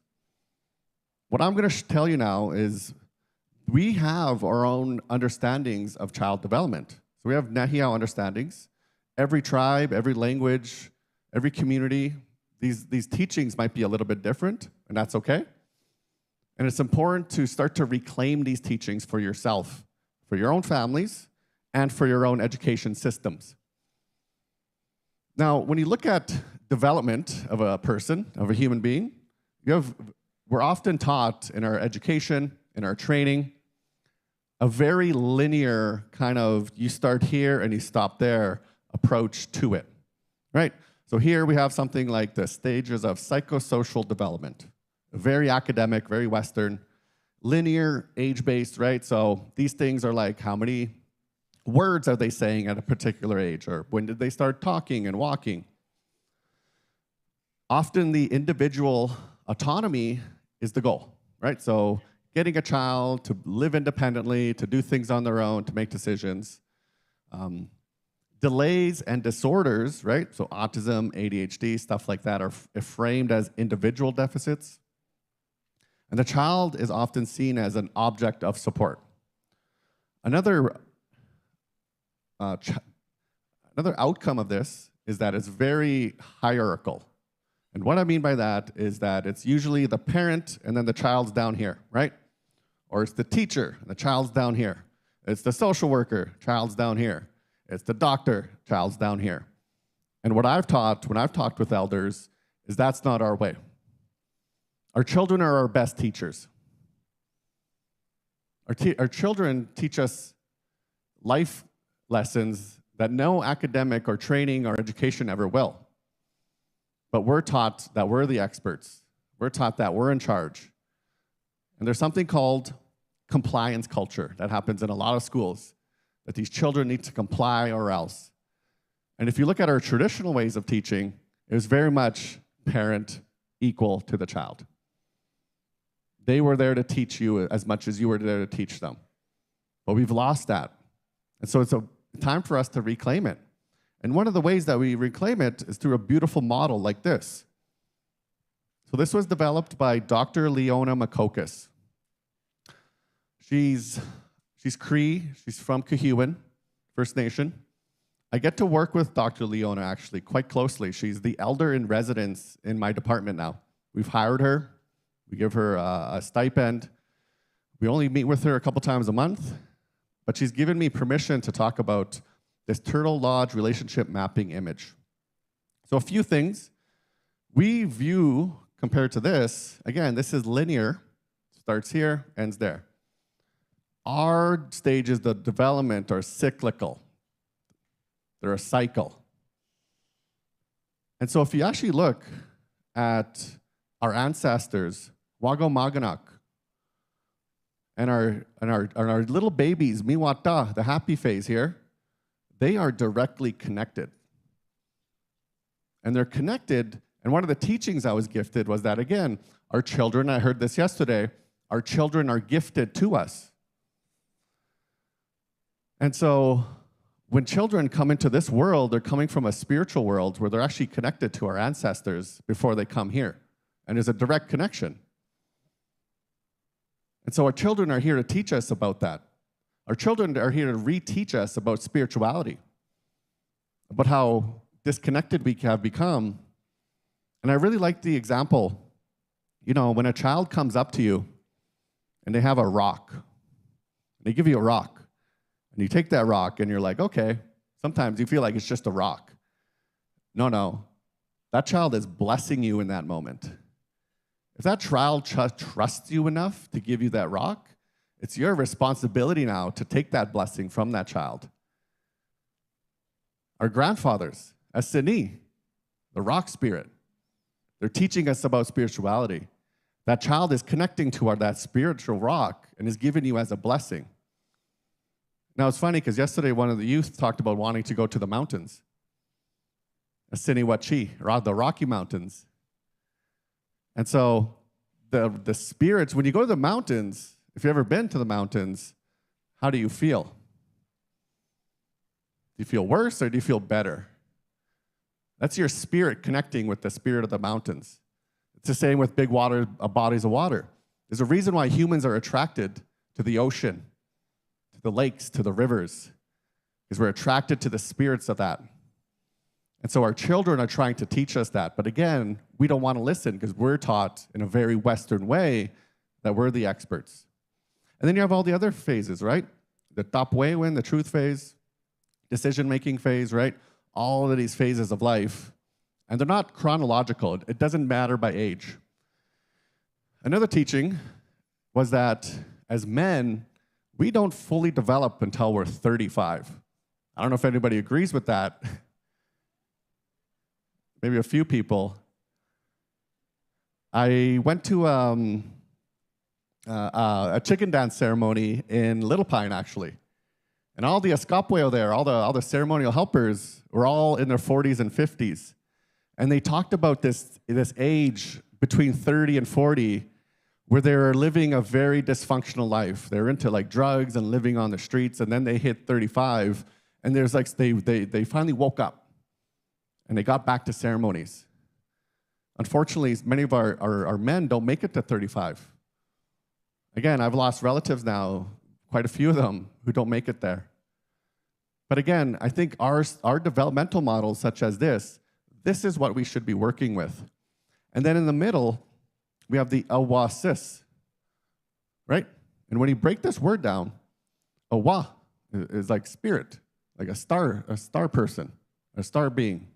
What I'm going to tell you now is we have our own understandings of child development. So we have Nehiyaw understandings. Every tribe, every language, every community, these teachings might be a little bit different, and that's okay. And it's important to start to reclaim these teachings for yourself, for your own families, and for your own education systems. Now, when you look at development of a person, of a human being, we're often taught in our education, in our training, a very linear kind of you start here and you stop there approach to it, right? So here we have something like the stages of psychosocial development. Very academic, very Western, linear, age-based, right? So these things are like how many words are they saying at a particular age, or when did they start talking and walking? Often the individual autonomy is the goal, right? So getting a child to live independently, to do things on their own, to make decisions. Delays and disorders, right? So autism, ADHD, stuff like that are framed as individual deficits. And the child is often seen as an object of support. Another outcome of this is that it's very hierarchical. And what I mean by that is that it's usually the parent and then the child's down here, right? Or it's the teacher and the child's down here. It's the social worker, child's down here. It's the doctor, child's down here. And what I've taught when I've talked with elders is that's not our way. Our children are our best teachers. Our children teach us life lessons that no academic or training or education ever will. But we're taught that we're the experts. We're taught that we're in charge. And there's something called compliance culture that happens in a lot of schools, that these children need to comply or else. And if you look at our traditional ways of teaching, it was very much parent equal to the child. They were there to teach you as much as you were there to teach them. But we've lost that. And so it's a time for us to reclaim it. And one of the ways that we reclaim it is through a beautiful model like this. So this was developed by Dr. Leona Makokis. She's Cree, she's from Cahuan, First Nation. I get to work with Dr. Leona actually quite closely. She's the elder in residence in my department now. We've hired her. We give her a stipend. We only meet with her a couple times a month, but she's given me permission to talk about this Turtle Lodge relationship mapping image. So a few things. We view, compared to this, again, this is linear, starts here, ends there. Our stages of development are cyclical. They're a cycle. And so if you actually look at our ancestors, Wagomaganuk, and our little babies, Miwata, the happy phase here, they are directly connected. And they're connected, and one of the teachings I was gifted was that, again, our children, I heard this yesterday, our children are gifted to us. And so when children come into this world, they're coming from a spiritual world where they're actually connected to our ancestors before they come here. And there's a direct connection. And so our children are here to teach us about that. Our children are here to reteach us about spirituality, about how disconnected we have become. And I really like the example, when a child comes up to you and they have a rock, they give you a rock, and you take that rock and you're like, okay, sometimes you feel like it's just a rock. No, that child is blessing you in that moment. If that child trusts you enough to give you that rock, it's your responsibility now to take that blessing from that child. Our grandfathers, Asini, the rock spirit, they're teaching us about spirituality. That child is connecting to that spiritual rock and is giving you as a blessing. Now, it's funny because yesterday one of the youth talked about wanting to go to the mountains. Assiniwatchee, the Rocky Mountains. And so the spirits, when you go to the mountains, if you've ever been to the mountains, how do you feel? Do you feel worse or do you feel better? That's your spirit connecting with the spirit of the mountains. It's the same with big bodies of water. There's a reason why humans are attracted to the ocean, to the lakes, to the rivers, because we're attracted to the spirits of that. And so our children are trying to teach us that. But again, we don't want to listen because we're taught in a very Western way that we're the experts. And then you have all the other phases, right? The tapwewen, the truth phase, decision-making phase, right? All of these phases of life. And they're not chronological. It doesn't matter by age. Another teaching was that as men, we don't fully develop until we're 35. I don't know if anybody agrees with that. Maybe a few people. I went to a chicken dance ceremony in Little Pine, actually. And all the Escapueo there, all the ceremonial helpers, were all in their 40s and 50s. And they talked about this age between 30 and 40 where they're living a very dysfunctional life. They're into like drugs and living on the streets, and then they hit 35, and there's like they finally woke up. And they got back to ceremonies. Unfortunately, many of our men don't make it to 35. Again, I've lost relatives now, quite a few of them, who don't make it there. But again, I think our developmental models such as this is what we should be working with. And then in the middle, we have the awasis, right? And when you break this word down, awa is like spirit, like a star person, a star being.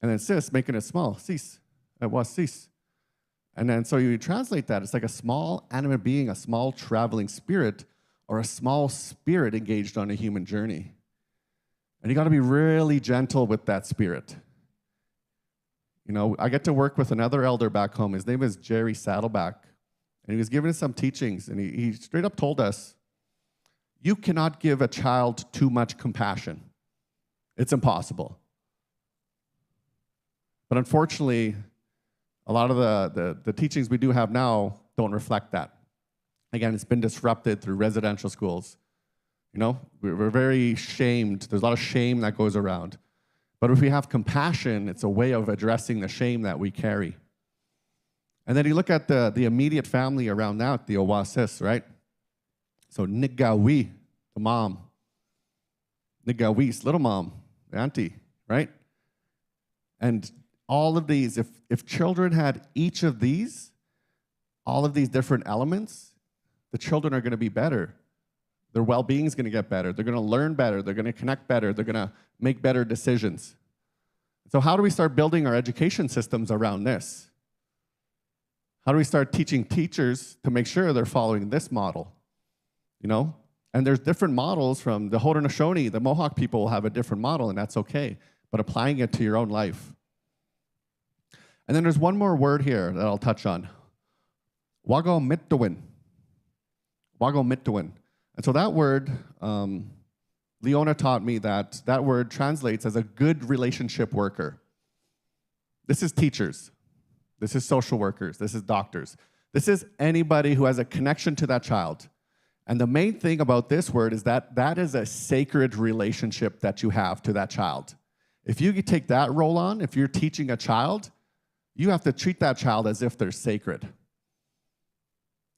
And then sis, making it small, sis, sis. And then so you translate that, it's like a small animate being, a small traveling spirit, or a small spirit engaged on a human journey. And you got to be really gentle with that spirit. I get to work with another elder back home. His name is Jerry Saddleback. And he was giving us some teachings, and he straight up told us, you cannot give a child too much compassion. It's impossible. But unfortunately, a lot of the teachings we do have now don't reflect that. Again, it's been disrupted through residential schools. We're very shamed. There's a lot of shame that goes around. But if we have compassion, it's a way of addressing the shame that we carry. And then you look at the immediate family around that, the Oasis, right? So Nigawi, the mom. Nigawi's little mom, the auntie, right? And all of these, if children had each of these, all of these different elements, the children are going to be better. Their well-being is going to get better. They're going to learn better. They're going to connect better. They're going to make better decisions. So how do we start building our education systems around this? How do we start teaching teachers to make sure they're following this model? And there's different models from the Haudenosaunee, the Mohawk people will have a different model, and that's okay. But applying it to your own life. And then there's one more word here that I'll touch on. Wagomitowin. Wagomitowin. And so that word Leona taught me that that word translates as a good relationship worker. This is teachers. This is social workers. This is doctors. This is anybody who has a connection to that child. And the main thing about this word is that that is a sacred relationship that you have to that child. If you take that role on, if you're teaching a child, you have to treat that child as if they're sacred.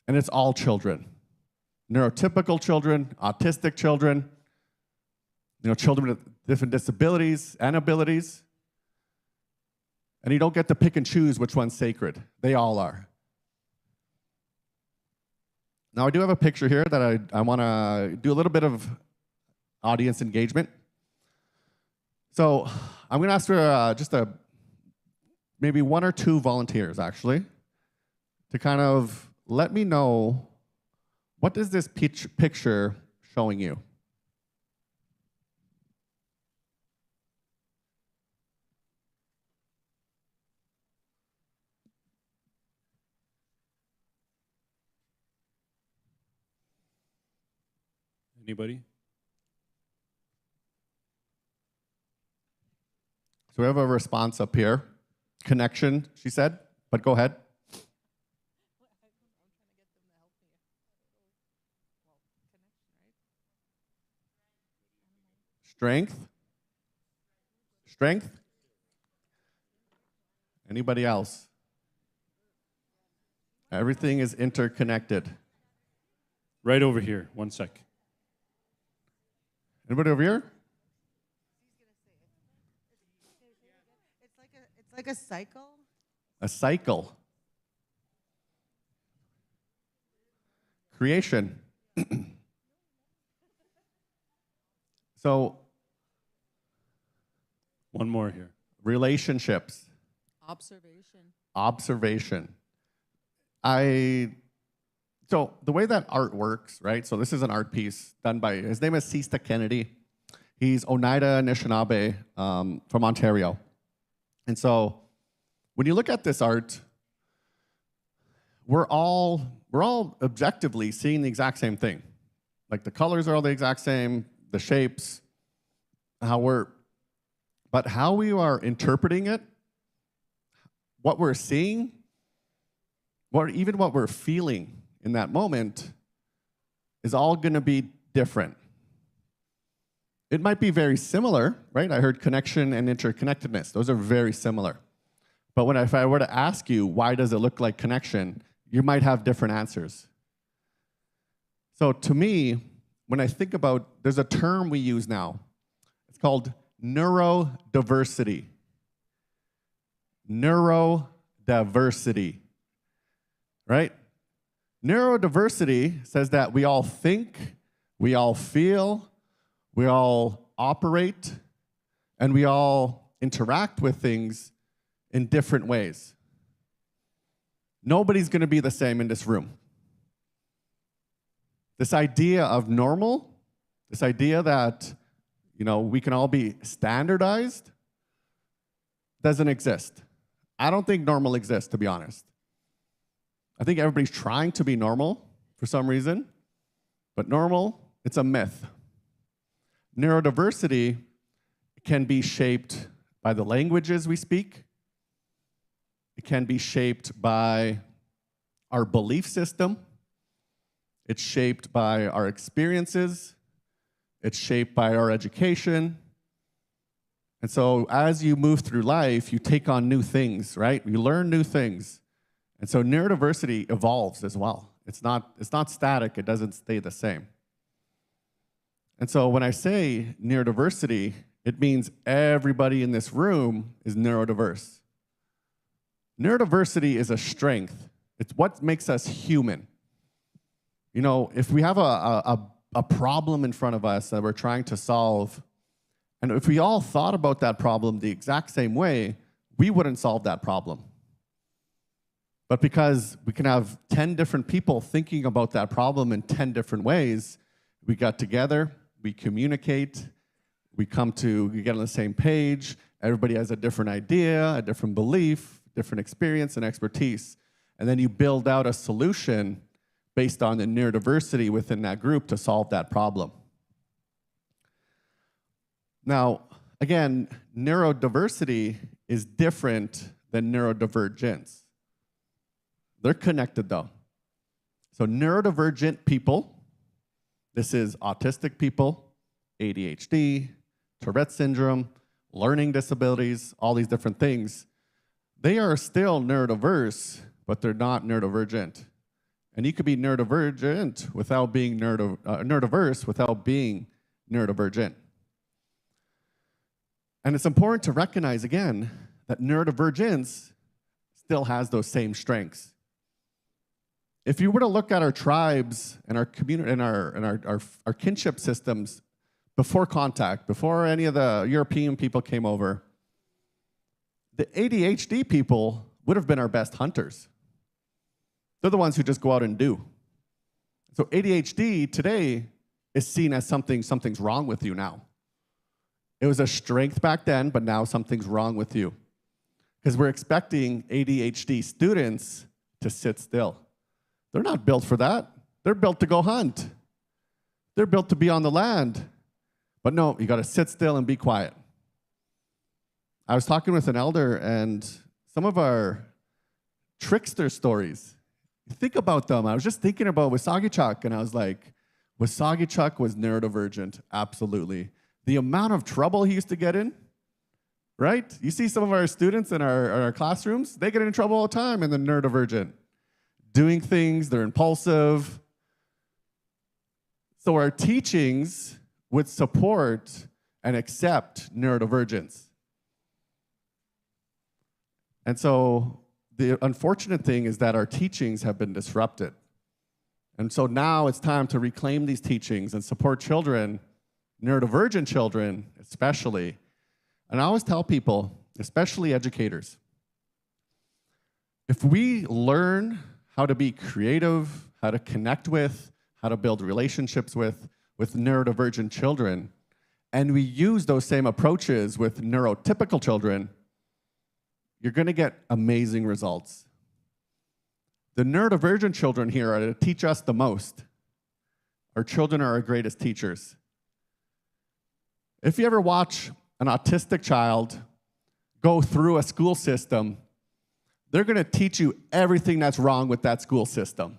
And it's all children. Neurotypical children, autistic children, children with different disabilities and abilities. And you don't get to pick and choose which one's sacred. They all are. Now, I do have a picture here that I want to do a little bit of audience engagement. So I'm going to ask for maybe one or two volunteers, actually, to kind of let me know, what is this picture showing you? Anybody? So we have a response up here. Connection, she said, but go ahead. Strength? Strength? Anybody else? Everything is interconnected. Right over here. One sec. Anybody over here? It's like a cycle. A cycle. Creation. So, One more here. relationships. Observation. So the way that art works, right? So this is an art piece done by, his name is Sista Kennedy. He's Oneida Anishinaabe from Ontario. And so when you look at this art, we're all objectively seeing the exact same thing. Like the colors are all the exact same, the shapes, but how we are interpreting it, what we're seeing, even what we're feeling in that moment is all going to be different. It might be very similar, right? I heard connection and interconnectedness. Those are very similar. But if I were to ask you, why does it look like connection, you might have different answers. So to me, when I think about, there's a term we use now. It's called neurodiversity. Neurodiversity, right? Neurodiversity says that we all think, we all feel, we all operate, and we all interact with things in different ways. Nobody's going to be the same in this room. This idea of normal, this idea that, we can all be standardized, doesn't exist. I don't think normal exists, to be honest. I think everybody's trying to be normal for some reason, but normal, it's a myth. Neurodiversity can be shaped by the languages we speak. It can be shaped by our belief system. It's shaped by our experiences. It's shaped by our education. And so as you move through life, you take on new things, right? You learn new things. And so neurodiversity evolves as well. It's not static. It doesn't stay the same. And so when I say neurodiversity, it means everybody in this room is neurodiverse. Neurodiversity is a strength. It's what makes us human. If we have a problem in front of us that we're trying to solve, and if we all thought about that problem the exact same way, we wouldn't solve that problem. But because we can have 10 different people thinking about that problem in 10 different ways, we got together, we communicate, we get on the same page, everybody has a different idea, a different belief, different experience and expertise, and then you build out a solution based on the neurodiversity within that group to solve that problem. Now, again, neurodiversity is different than neurodivergence. They're connected though. So neurodivergent people, this is autistic people, ADHD, Tourette syndrome, learning disabilities, all these different things. They are still neurodiverse, but they're not neurodivergent. And you could be neurodivergent without being neurodiverse without being neurodivergent. And it's important to recognize again that neurodivergence still has those same strengths. If you were to look at our tribes and our community and our kinship systems before contact, before any of the European people came over, the ADHD people would have been our best hunters. They're the ones who just go out and do. So ADHD today is seen as something's wrong with you now. It was a strength back then, but now something's wrong with you. Because we're expecting ADHD students to sit still. They're not built for that. They're built to go hunt. They're built to be on the land. But no, you got to sit still and be quiet. I was talking with an elder, and some of our trickster stories, think about them. I was just thinking about Wasagichuk, and I was like, Wasagichuk was neurodivergent, absolutely. The amount of trouble he used to get in, right? You see some of our students in our classrooms, they get in trouble all the time, and they're neurodivergent. Doing things, they're impulsive. So our teachings would support and accept neurodivergence. And so the unfortunate thing is that our teachings have been disrupted. And so now it's time to reclaim these teachings and support children, neurodivergent children especially. And I always tell people, especially educators, if we learn how to be creative, how to connect with, how to build relationships with neurodivergent children, and we use those same approaches with neurotypical children, you're going to get amazing results. The neurodivergent children here are to teach us the most. Our children are our greatest teachers. If you ever watch an autistic child go through a school system, they're going to teach you everything that's wrong with that school system.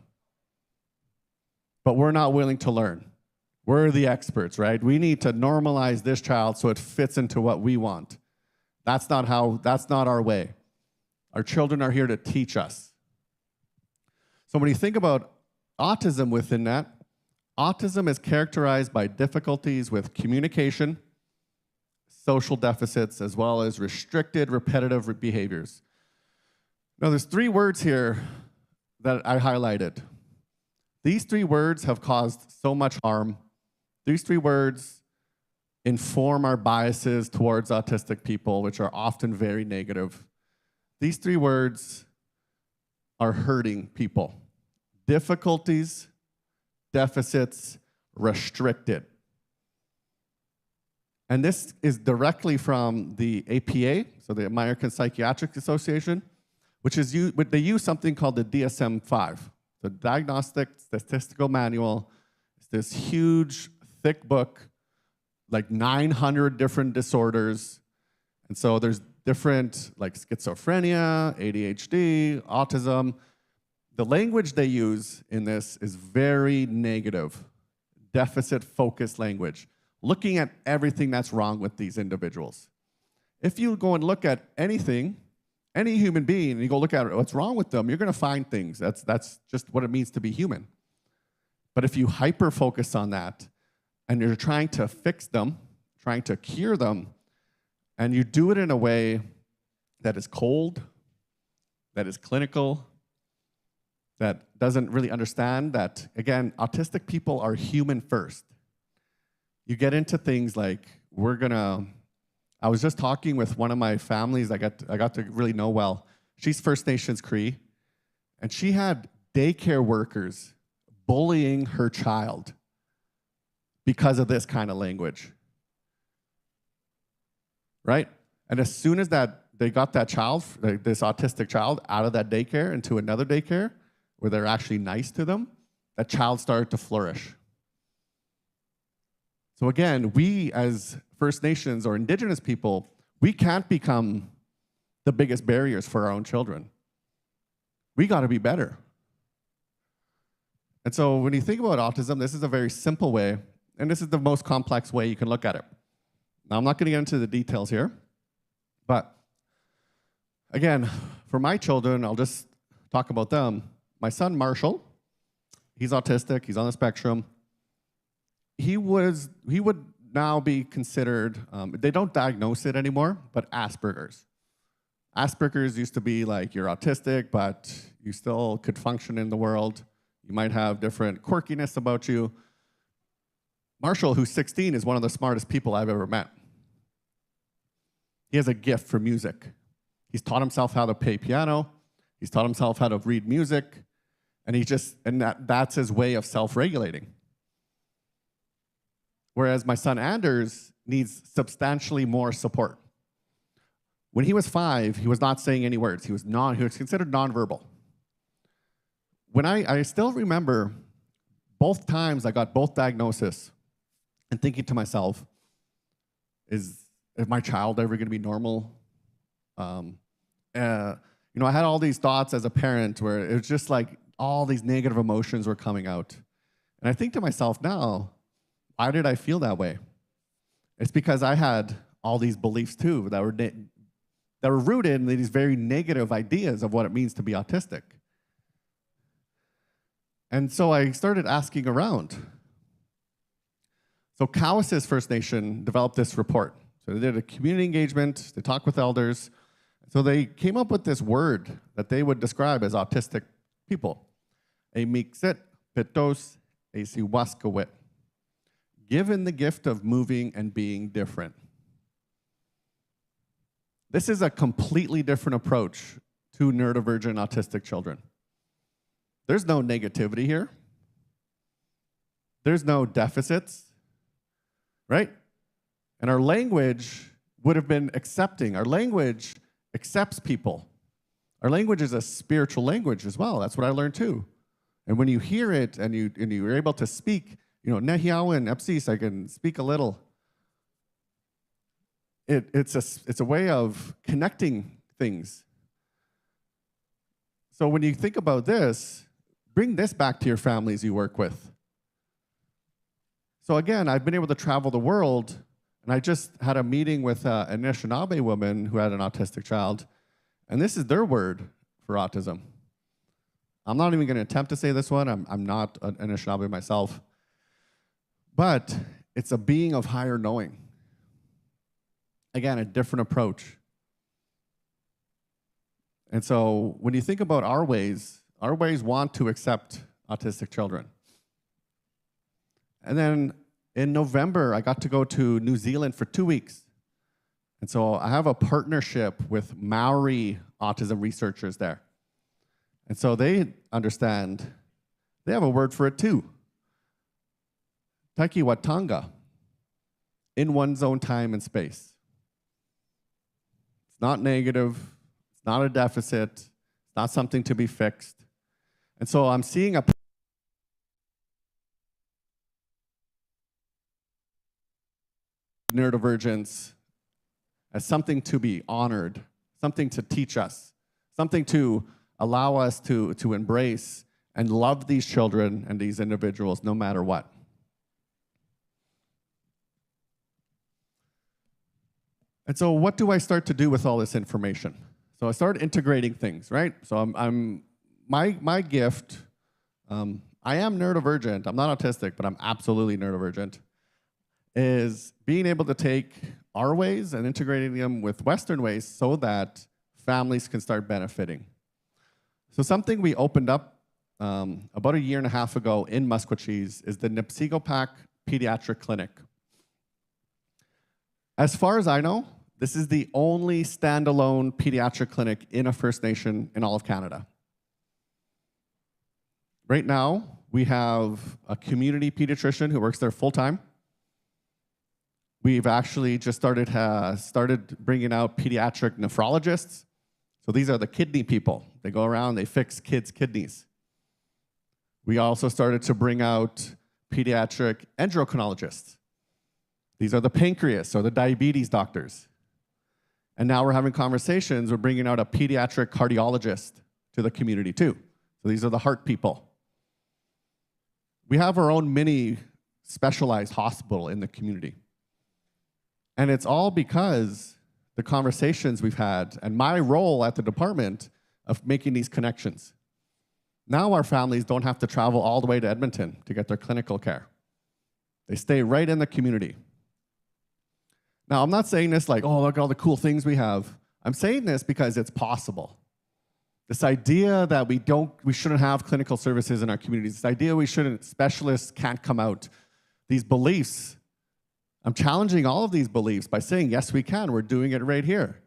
But we're not willing to learn. We're the experts, right? We need to normalize this child so it fits into what we want. That's not our way. Our children are here to teach us. So when you think about autism within that, autism is characterized by difficulties with communication, social deficits, as well as restricted, repetitive behaviors. Now, there's 3 words here that I highlighted. These 3 words have caused so much harm. These 3 words inform our biases towards autistic people, which are often very negative. These 3 words are hurting people. Difficulties, deficits, restricted. And this is directly from the APA, so the American Psychiatric Association, they use something called the DSM-5, the Diagnostic Statistical Manual. It's this huge, thick book, like 900 different disorders. And so there's different, like schizophrenia, ADHD, autism. The language they use in this is very negative, deficit-focused language, looking at everything that's wrong with these individuals. If you go and look at anything, any human being, and you go look at what's wrong with them, you're going to find things. That's just what it means to be human. But if you hyper-focus on that, and you're trying to fix them, trying to cure them, and you do it in a way that is cold, that is clinical, that doesn't really understand that, again, autistic people are human first. You get into things like, I was just talking with one of my families I got to really know well. She's First Nations Cree, and she had daycare workers bullying her child because of this kind of language, right? And as soon as they got that child, this autistic child, out of that daycare into another daycare where they're actually nice to them, that child started to flourish. So again, we as First Nations or Indigenous people, we can't become the biggest barriers for our own children. We got to be better. And so when you think about autism, this is a very simple way, and this is the most complex way you can look at it. Now, I'm not going to get into the details here, but again, for my children, I'll just talk about them. My son, Marshall, he's autistic, he's on the spectrum. He would now be considered, they don't diagnose it anymore, but Asperger's. Asperger's used to be like you're autistic, but you still could function in the world. You might have different quirkiness about you. Marshall, who's 16, is one of the smartest people I've ever met. He has a gift for music. He's taught himself how to play piano. He's taught himself how to read music. And that's his way of self-regulating. Whereas my son Anders needs substantially more support. When he was 5, he was not saying any words. He was considered nonverbal. When I still remember both times I got both diagnoses and thinking to myself, is my child ever going to be normal? I had all these thoughts as a parent where it was just like all these negative emotions were coming out. And I think to myself now, why did I feel that way? It's because I had all these beliefs too that were rooted in these very negative ideas of what it means to be autistic. And so I started asking around. So Cowessess First Nation developed this report. So they did a community engagement, they talked with elders. So they came up with this word that they would describe as autistic people. A mixit pitos a siwaskawit. Given the gift of moving and being different. This is a completely different approach to neurodivergent autistic children. There's no negativity here. There's no deficits, right? And our language would have been accepting. Our language accepts people. Our language is a spiritual language as well. That's what I learned too. And when you hear it and you're able to speak, Nehiawan, Epsis, I can speak a little. It's a way of connecting things. So when you think about this, bring this back to your families you work with. So again, I've been able to travel the world, and I just had a meeting with a Anishinaabe woman who had an autistic child, and this is their word for autism. I'm not even going to attempt to say this one. I'm not an Anishinaabe myself. But it's a being of higher knowing. Again, a different approach. And so when you think about our ways want to accept autistic children. And then in November, I got to go to New Zealand for 2 weeks. And so I have a partnership with Maori autism researchers there. And so they understand, they have a word for it too. Takiwatanga, in one's own time and space. It's not negative, it's not a deficit, it's not something to be fixed. And so I'm seeing a neurodivergence as something to be honored, something to teach us, something to allow us to embrace and love these children and these individuals no matter what. And so what do I start to do with all this information? So I start integrating things, right? So my gift, I am neurodivergent. I'm not autistic, but I'm absolutely neurodivergent, is being able to take our ways and integrating them with Western ways so that families can start benefiting. So something we opened up about 1.5 years ago in Maskwacis is the Nipsigopak Pediatric Clinic. As far as I know, this is the only standalone pediatric clinic in a First Nation in all of Canada. Right now, we have a community pediatrician who works there full-time. We've actually just started bringing out pediatric nephrologists. So these are the kidney people. They go around, they fix kids' kidneys. We also started to bring out pediatric endocrinologists. These are the pancreas or the diabetes doctors. And now we're having conversations, we're bringing out a pediatric cardiologist to the community too. So these are the heart people. We have our own mini specialized hospital in the community. And it's all because the conversations we've had and my role at the department of making these connections. Now our families don't have to travel all the way to Edmonton to get their clinical care. They stay right in the community. Now, I'm not saying this like, oh, look at all the cool things we have. I'm saying this because it's possible. This idea that we shouldn't have clinical services in our communities, this idea specialists can't come out, these beliefs, I'm challenging all of these beliefs by saying, yes, we can. We're doing it right here.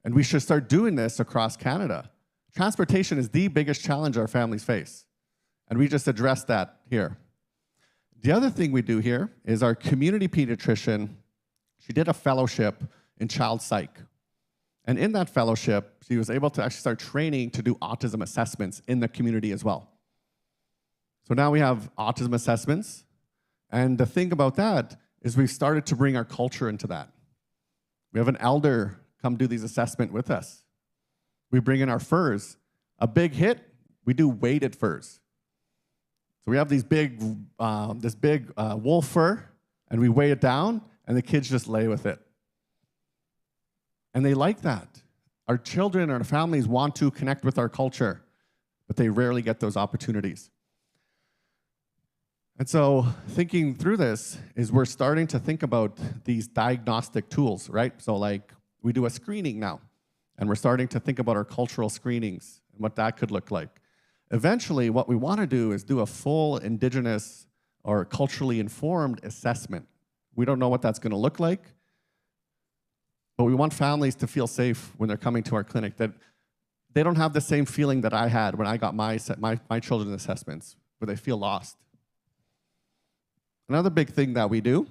And we should start doing this across Canada. Transportation is the biggest challenge our families face. And we just addressed that here. The other thing we do here is our community pediatrician, she did a fellowship in child psych. And in that fellowship, she was able to actually start training to do autism assessments in the community as well. So now we have autism assessments. And the thing about that is we've started to bring our culture into that. We have an elder come do these assessments with us. We bring in our furs. A big hit, we do weighted furs. So we have this big wolf fur, and we weigh it down, and the kids just lay with it. And they like that. Our children, our families want to connect with our culture, but they rarely get those opportunities. And so thinking through this is we're starting to think about these diagnostic tools, right? So like we do a screening now, and we're starting to think about our cultural screenings and what that could look like. Eventually, what we want to do is do a full Indigenous or culturally informed assessment. We don't know what that's going to look like, but we want families to feel safe when they're coming to our clinic, that they don't have the same feeling that I had when I got my children's assessments, where they feel lost. Another big thing that we do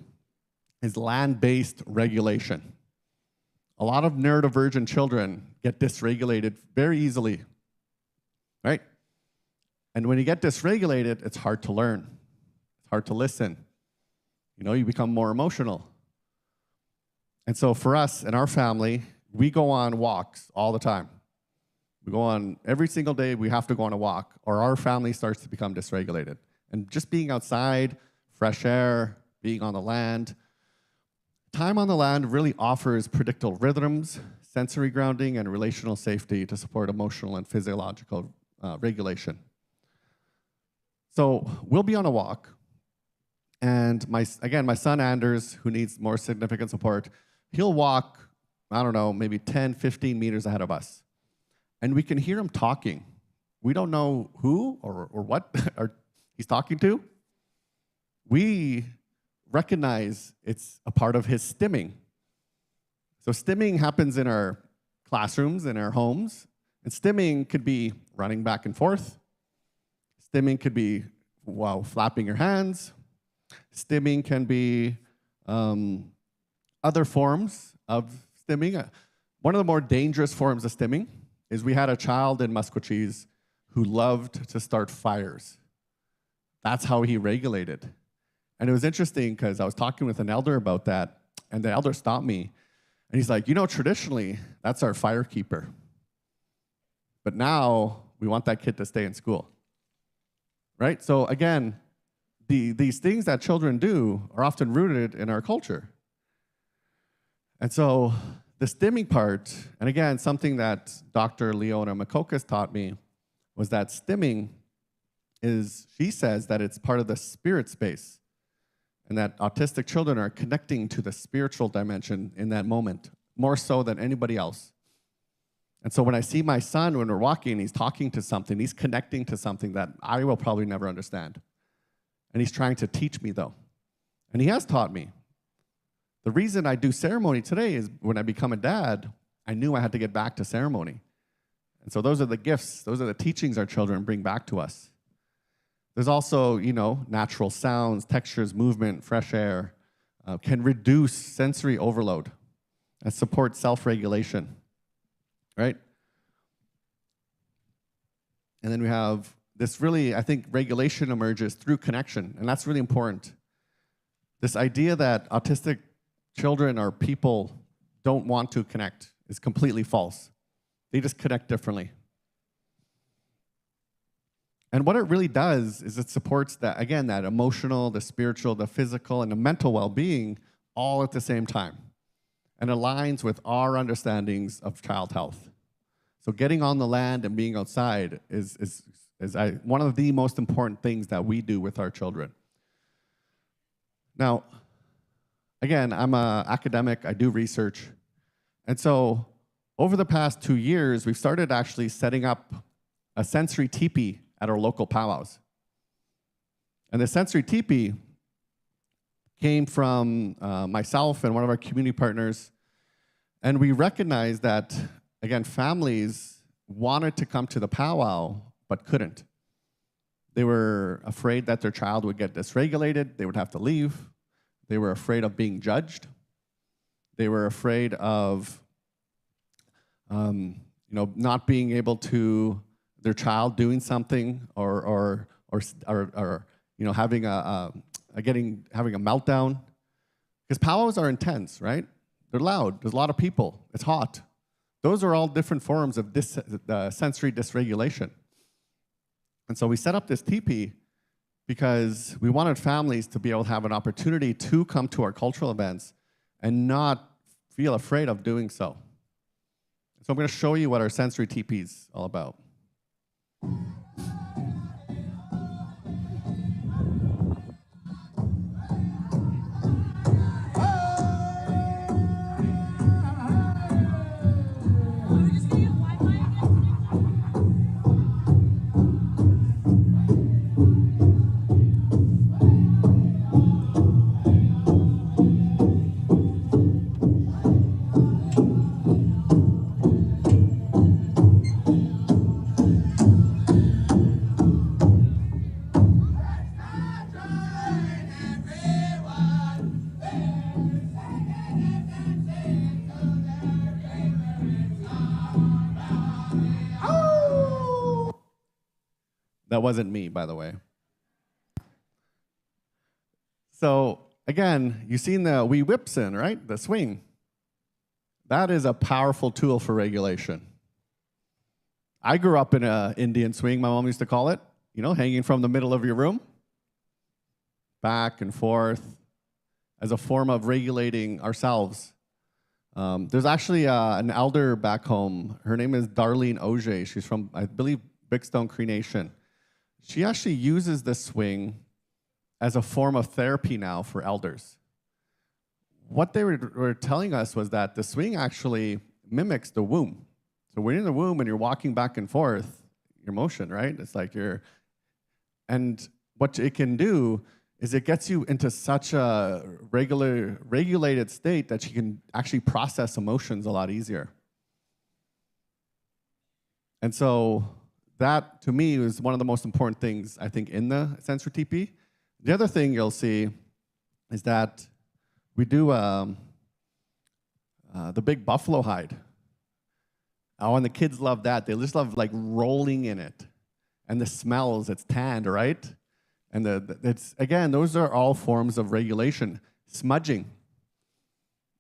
is land-based regulation. A lot of neurodivergent children get dysregulated very easily, right? And when you get dysregulated, it's hard to learn. It's hard to listen. You know, you become more emotional. And so for us and our family, we go on walks all the time. We go on every single day, we have to go on a walk, or our family starts to become dysregulated. And just being outside, fresh air, being on the land. Time on the land really offers predictable rhythms, sensory grounding, and relational safety to support emotional and physiological regulation. So we'll be on a walk, and my son Anders, who needs more significant support, he'll walk, I don't know, maybe 10, 15 meters ahead of us. And we can hear him talking. We don't know who or what he's talking to. We recognize it's a part of his stimming. So stimming happens in our classrooms, in our homes. And stimming could be running back and forth. Stimming could be while flapping your hands. Stimming can be other forms of stimming. One of the more dangerous forms of stimming is we had a child in Maskwacis who loved to start fires. That's how he regulated. And it was interesting because I was talking with an elder about that, and the elder stopped me, and he's like, you know, traditionally, that's our firekeeper. But now, we want that kid to stay in school. Right? So again, these things that children do are often rooted in our culture. And so the stimming part, and again, something that Dr. Leona Makokas taught me was that stimming is, she says that it's part of the spirit space, and that autistic children are connecting to the spiritual dimension in that moment, more so than anybody else. And so when I see my son, when we're walking, he's talking to something, he's connecting to something that I will probably never understand. And he's trying to teach me, though. And he has taught me. The reason I do ceremony today is when I become a dad, I knew I had to get back to ceremony. And so those are the gifts, those are the teachings our children bring back to us. There's also, you know, natural sounds, textures, movement, fresh air, can reduce sensory overload and support self-regulation, right? And then we have this really, I think regulation emerges through connection, and that's really important. This idea that autistic children or people don't want to connect is completely false. They just connect differently. And what it really does is it supports that, again, that emotional, the spiritual, the physical, and the mental well-being all at the same time, and aligns with our understandings of child health. So getting on the land and being outside is one of the most important things that we do with our children. Now, again, I'm an academic, I do research, and so over the past 2 years, we've started actually setting up a sensory teepee at our local powwows. And the sensory teepee came from myself and one of our community partners, and we recognized that, again, families wanted to come to the powwow, but couldn't. They were afraid that their child would get dysregulated, they would have to leave. They were afraid of being judged. They were afraid of not being able to, their child doing something or having a meltdown. Because powwows are intense, right? They're loud. There's a lot of people. It's hot. Those are all different forms of sensory dysregulation. And so we set up this teepee because we wanted families to be able to have an opportunity to come to our cultural events and not feel afraid of doing so. So I'm going to show you what our sensory teepee is all about. That wasn't me, by the way. So again, you've seen the wee whipsin, right? The swing. That is a powerful tool for regulation. I grew up in an Indian swing, my mom used to call it, hanging from the middle of your room, back and forth, as a form of regulating ourselves. There's actually an elder back home. Her name is Darlene Auger. She's from, I believe, Bigstone Cree Nation. She actually uses the swing as a form of therapy now for elders. What they were telling us was that the swing actually mimics the womb. So when you're in the womb and you're walking back and forth, your motion, right? It's like and what it can do is it gets you into such a regulated state that you can actually process emotions a lot easier. And so that, to me, is one of the most important things, I think, in the sensory teepee. The other thing you'll see is that we do the big buffalo hide. Oh, and the kids love that. They just love, rolling in it. And the smells, it's tanned, right? And again, those are all forms of regulation. Smudging.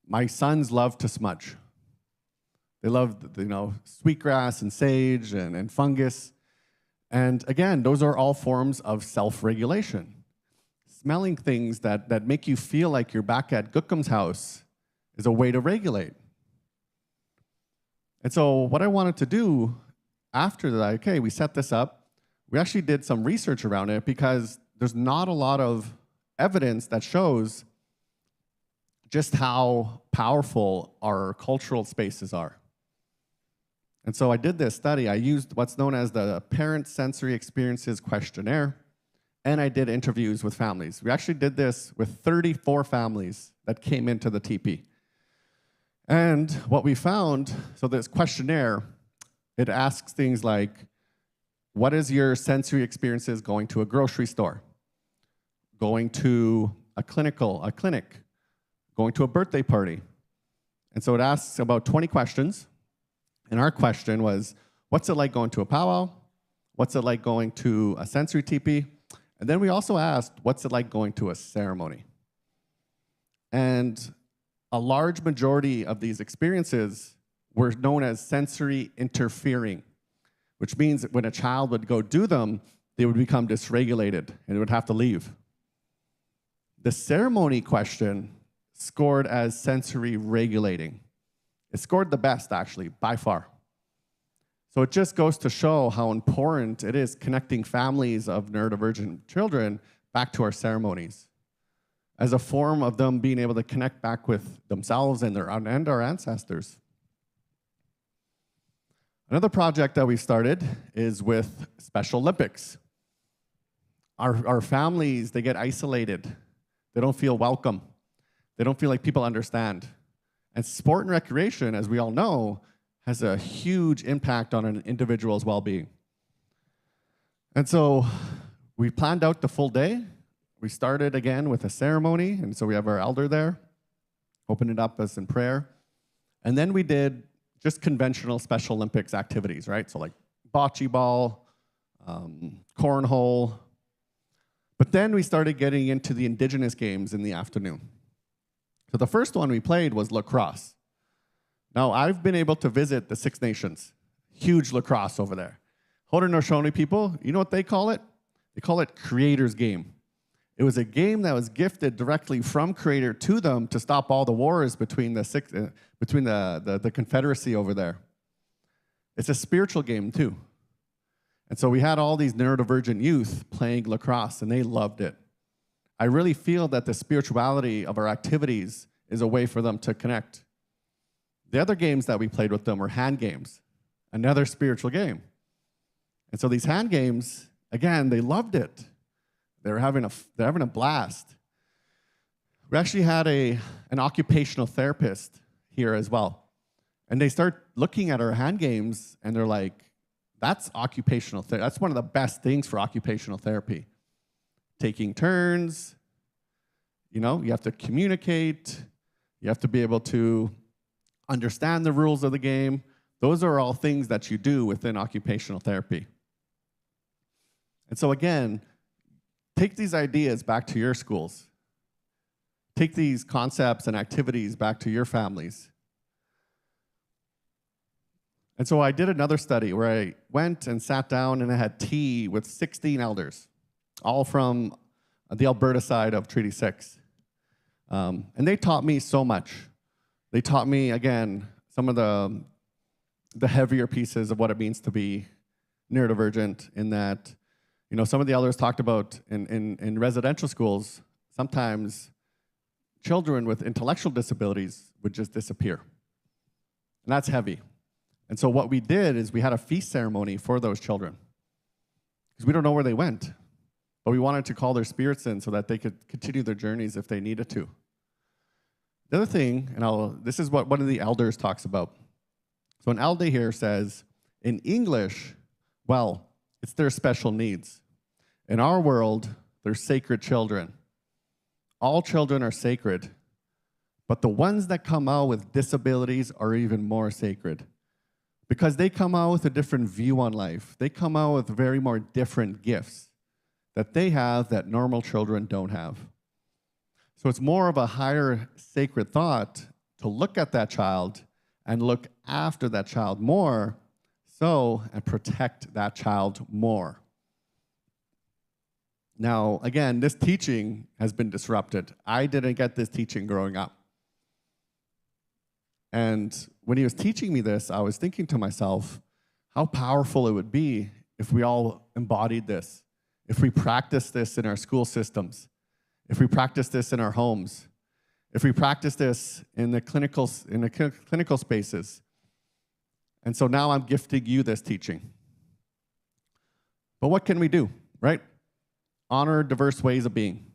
My sons love to smudge. They love, sweetgrass and sage and fungus. And again, those are all forms of self-regulation. Smelling things that make you feel like you're back at Gookum's house is a way to regulate. And so what I wanted to do after that, okay, we set this up. We actually did some research around it because there's not a lot of evidence that shows just how powerful our cultural spaces are. And so I did this study. I used what's known as the Parent Sensory Experiences Questionnaire, and I did interviews with families. We actually did this with 34 families that came into the teepee. And what we found, so this questionnaire, it asks things like, what is your sensory experiences going to a grocery store? Going to a clinic, going to a birthday party? And so it asks about 20 questions. And our question was, what's it like going to a powwow? What's it like going to a sensory teepee? And then we also asked, what's it like going to a ceremony? And a large majority of these experiences were known as sensory interfering, which means that when a child would go do them, they would become dysregulated and would have to leave. The ceremony question scored as sensory regulating. It scored the best, actually, by far. So it just goes to show how important it is connecting families of neurodivergent children back to our ceremonies as a form of them being able to connect back with themselves and our ancestors. Another project that we started is with Special Olympics. Our families, they get isolated. They don't feel welcome. They don't feel like people understand. And sport and recreation, as we all know, has a huge impact on an individual's well-being. And so we planned out the full day. We started again with a ceremony, and so we have our elder there, open it up as in prayer. And then we did just conventional Special Olympics activities, right? So like bocce ball, cornhole. But then we started getting into the Indigenous games in the afternoon. So the first one we played was lacrosse. Now, I've been able to visit the Six Nations. Huge lacrosse over there. Haudenosaunee people, you know what they call it? They call it Creator's Game. It was a game that was gifted directly from Creator to them to stop all the wars between the Confederacy over there. It's a spiritual game, too. And so we had all these neurodivergent youth playing lacrosse, and they loved it. I really feel that the spirituality of our activities is a way for them to connect. The other games that we played with them were hand games, another spiritual game. And so these hand games, again, they loved it. They're having a blast. We actually had an occupational therapist here as well. And they start looking at our hand games, and they're like, that's occupational therapy. That's one of the best things for occupational therapy. Taking turns, you have to communicate. You have to be able to understand the rules of the game. Those are all things that you do within occupational therapy. And so again, take these ideas back to your schools. Take these concepts and activities back to your families. And so I did another study where I went and sat down and I had tea with 16 elders, all from the Alberta side of Treaty 6. And they taught me so much. They taught me, again, some of the heavier pieces of what it means to be neurodivergent, in that, some of the elders talked about in residential schools, sometimes children with intellectual disabilities would just disappear. And that's heavy. And so what we did is we had a feast ceremony for those children, because we don't know where they went, but we wanted to call their spirits in so that they could continue their journeys if they needed to. The other thing, this is what one of the elders talks about. So an elder here says, in English, well, it's their special needs. In our world, they're sacred children. All children are sacred, but the ones that come out with disabilities are even more sacred, because they come out with a different view on life. They come out with very more different gifts that they have that normal children don't have. So it's more of a higher sacred thought to look at that child and look after that child more, and protect that child more. Now, again, this teaching has been disrupted. I didn't get this teaching growing up. And when he was teaching me this, I was thinking to myself, how powerful it would be if we all embodied this, if we practiced this in our school systems, if we practice this in our homes, if we practice this in the clinical spaces. And so now I'm gifting you this teaching. But what can we do, right? Honor diverse ways of being.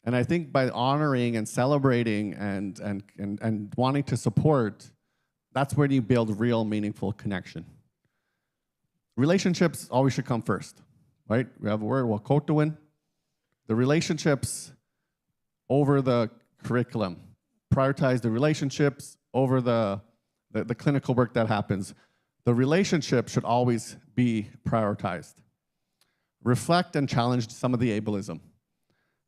And I think by honoring and celebrating and wanting to support, that's where you build real meaningful connection. Relationships always should come first, right? We have a word, wakotowin. The relationships over the curriculum. Prioritize the relationships over the clinical work that happens. The relationship should always be prioritized. Reflect and challenge some of the ableism.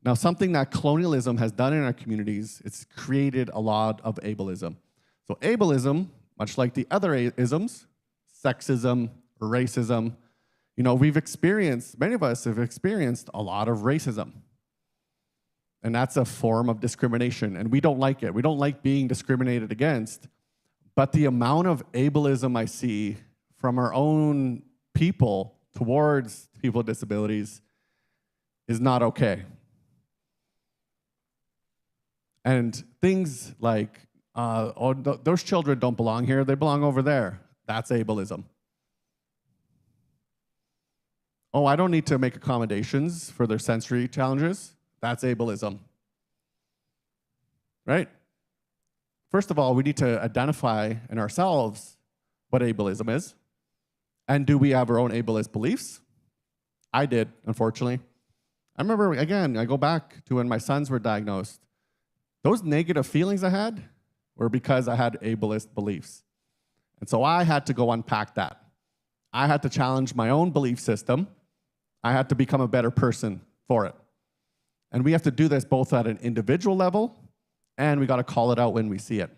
Now, something that colonialism has done in our communities, it's created a lot of ableism. So ableism, much like the other isms, sexism, racism, many of us have experienced a lot of racism. And that's a form of discrimination, and we don't like it. We don't like being discriminated against. But the amount of ableism I see from our own people towards people with disabilities is not okay. And things like, those children don't belong here, they belong over there. That's ableism. Oh, I don't need to make accommodations for their sensory challenges. That's ableism. Right? First of all, we need to identify in ourselves what ableism is. And do we have our own ableist beliefs? I did, unfortunately. I remember, again, I go back to when my sons were diagnosed. Those negative feelings I had were because I had ableist beliefs. And so I had to go unpack that. I had to challenge my own belief system. I had to become a better person for it. And we have to do this both at an individual level, and we got to call it out when we see it.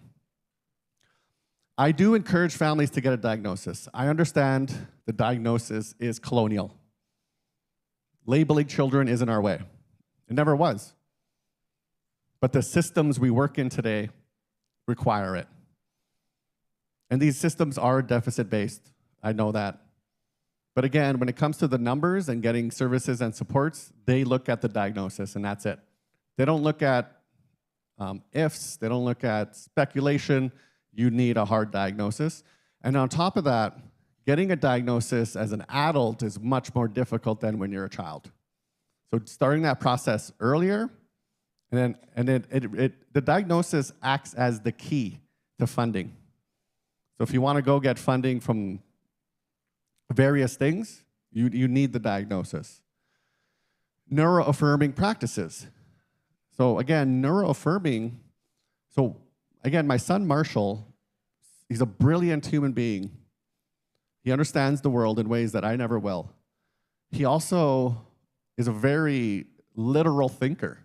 I do encourage families to get a diagnosis. I understand the diagnosis is colonial. Labeling children isn't our way. It never was. But the systems we work in today require it. And these systems are deficit-based. I know that. But again, when it comes to the numbers and getting services and supports, they look at the diagnosis, and that's it. They don't look at ifs. They don't look at speculation. You need a hard diagnosis. And on top of that, getting a diagnosis as an adult is much more difficult than when you're a child. So starting that process earlier, and then the diagnosis acts as the key to funding. So if you want to go get funding from various things, you need the diagnosis. Neuroaffirming practices. So again, neuroaffirming, so again, my son Marshall, he's a brilliant human being. He understands the world in ways that I never will. He also is a very literal thinker.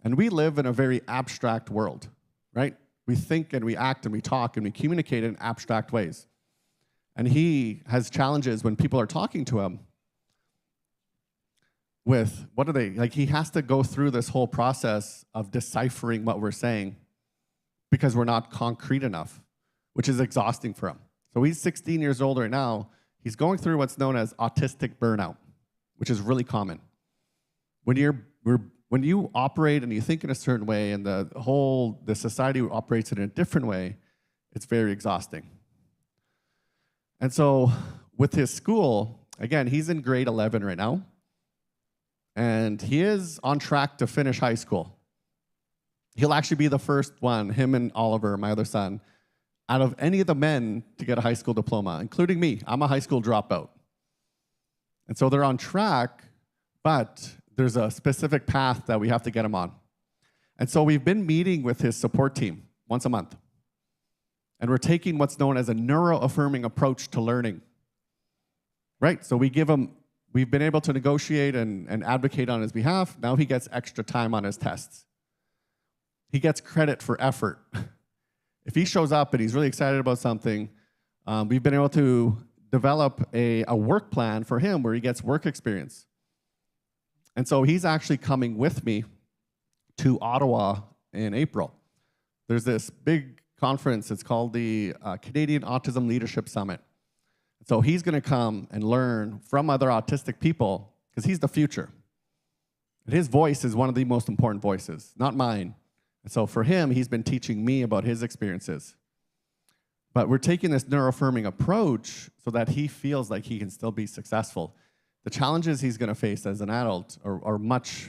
And we live in a very abstract world, right? We think and we act and we talk and we communicate in abstract ways. And he has challenges when people are talking to him with, he has to go through this whole process of deciphering what we're saying because we're not concrete enough, which is exhausting for him. So he's 16 years old right now. He's going through what's known as autistic burnout, which is really common. When you operate and you think in a certain way and the society operates in a different way, it's very exhausting. And so with his school, again, he's in grade 11 right now, and he is on track to finish high school. He'll actually be the first one, him and Oliver, my other son, out of any of the men to get a high school diploma, including me. I'm a high school dropout. And so they're on track, but there's a specific path that we have to get him on. And so we've been meeting with his support team once a month. And we're taking what's known as a neuro-affirming approach to learning. Right? So we've been able to negotiate and advocate on his behalf. Now he gets extra time on his tests. He gets credit for effort. If he shows up and he's really excited about something, we've been able to develop a work plan for him where he gets work experience. And so he's actually coming with me to Ottawa in April. There's this big conference. It's called the Canadian Autism Leadership Summit. So he's going to come and learn from other autistic people because he's the future. And his voice is one of the most important voices, not mine. And so for him, he's been teaching me about his experiences. But we're taking this neuroaffirming approach so that he feels like he can still be successful. The challenges he's going to face as an adult are much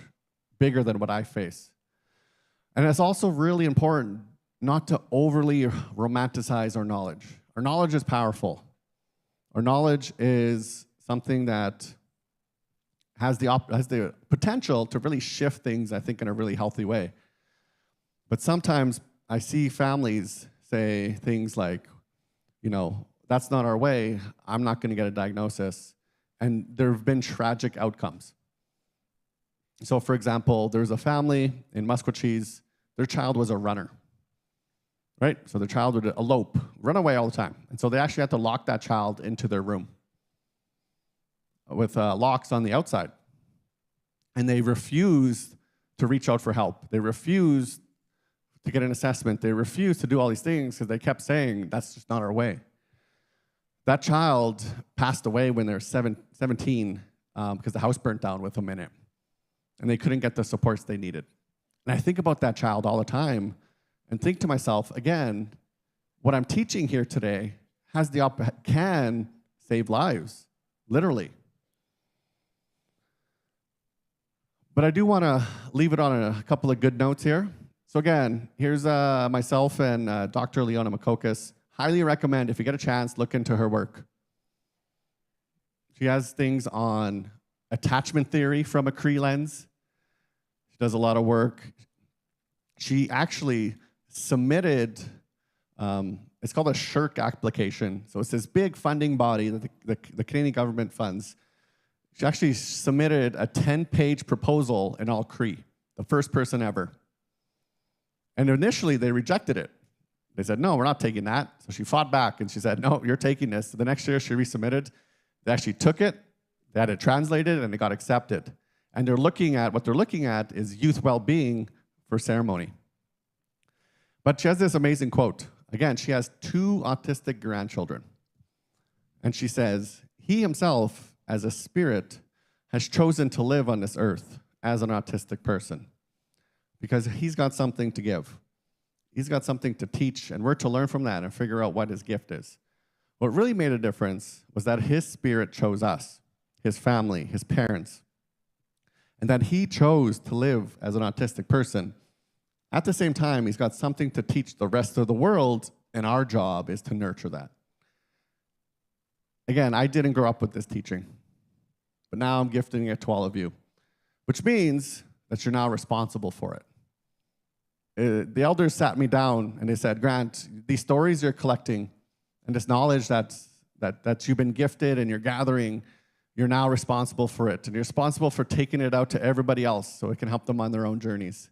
bigger than what I face. And it's also really important not to overly romanticize our knowledge. Our knowledge is powerful. Our knowledge is something that has the potential to really shift things, I think, in a really healthy way. But sometimes I see families say things like, that's not our way, I'm not going to get a diagnosis. And there have been tragic outcomes. So, for example, there's a family in Maskwacis, their child was a runner, right? So their child would elope, run away all the time. And so they actually had to lock that child into their room with locks on the outside. And they refused to reach out for help. They refused to get an assessment. They refused to do all these things because they kept saying, that's just not our way. That child passed away when they were 17 because the house burnt down with them in it. And they couldn't get the supports they needed. And I think about that child all the time and think to myself, again, what I'm teaching here today can save lives, literally. But I do want to leave it on a couple of good notes here. So again, here's myself and Dr. Leona Makokis. Highly recommend, if you get a chance, look into her work. She has things on attachment theory from a Cree lens. She does a lot of work. She actually submitted, it's called a SSHRC application. So it's this big funding body that the Canadian government funds. She actually submitted a 10-page proposal in all Cree, the first person ever. And initially, they rejected it. They said, no, we're not taking that. So she fought back, and she said, no, you're taking this. So the next year, she resubmitted. They actually took it, they had it translated, and it got accepted. And what they're looking at is youth well-being for ceremony. But she has this amazing quote. Again, she has 2 autistic grandchildren. And she says, he himself, as a spirit, has chosen to live on this earth as an autistic person because he's got something to give. He's got something to teach, and we're to learn from that and figure out what his gift is. What really made a difference was that his spirit chose us, his family, his parents, and that he chose to live as an autistic person. At the same time, he's got something to teach the rest of the world, and our job is to nurture that. Again, I didn't grow up with this teaching, but now I'm gifting it to all of you, which means that you're now responsible for it. The elders sat me down and they said, Grant, these stories you're collecting and this knowledge that you've been gifted and you're gathering, you're now responsible for it. And you're responsible for taking it out to everybody else so it can help them on their own journeys.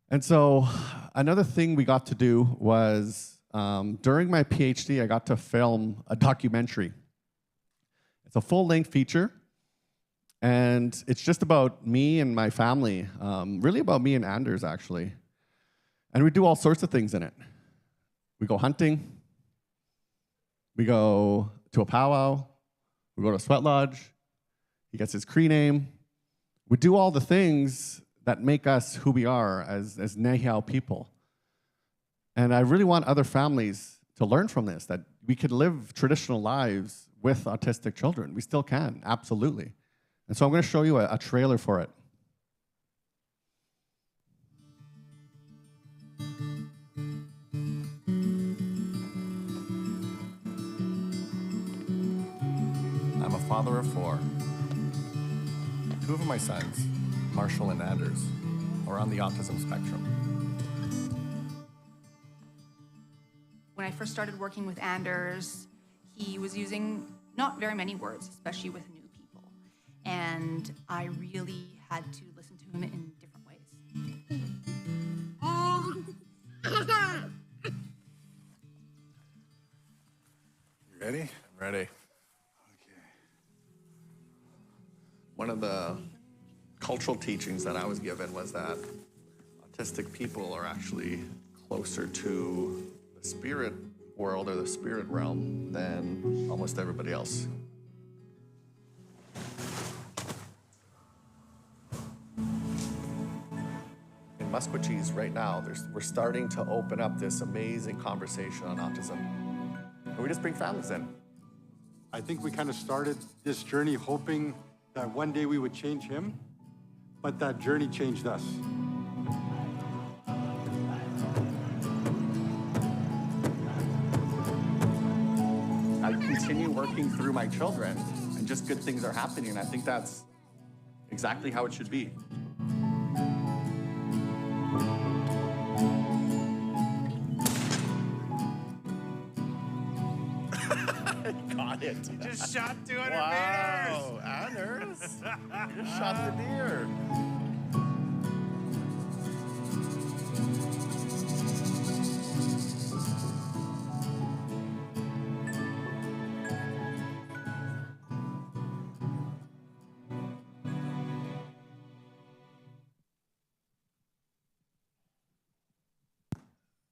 And so another thing we got to do was during my PhD, I got to film a documentary. It's a full-length feature. And it's just about me and my family, really about me and Anders, actually. And we do all sorts of things in it. We go hunting. We go to a powwow. We go to a sweat lodge. He gets his Cree name. We do all the things that make us who we are as Nehiyaw people. And I really want other families to learn from this, that we could live traditional lives with autistic children. We still can, absolutely. And so I'm going to show you a trailer for it. I'm a father of 4. 2 of my sons, Marshall and Anders, are on the autism spectrum. When I first started working with Anders, he was using not very many words, especially with new people. And I really had to listen to him in different ways. You ready? I'm ready. Okay. One of the cultural teachings that I was given was that autistic people are actually closer to the spirit world or the spirit realm than almost everybody else. In Maskwacis right now, we're starting to open up this amazing conversation on autism. And we just bring families in. I think we kind of started this journey hoping that one day we would change him, but that journey changed us. I continue working through my children, and just good things are happening, and I think that's exactly how it should be. Got it. Just shot 200 meters. Wow, Anders. You just shot the deer.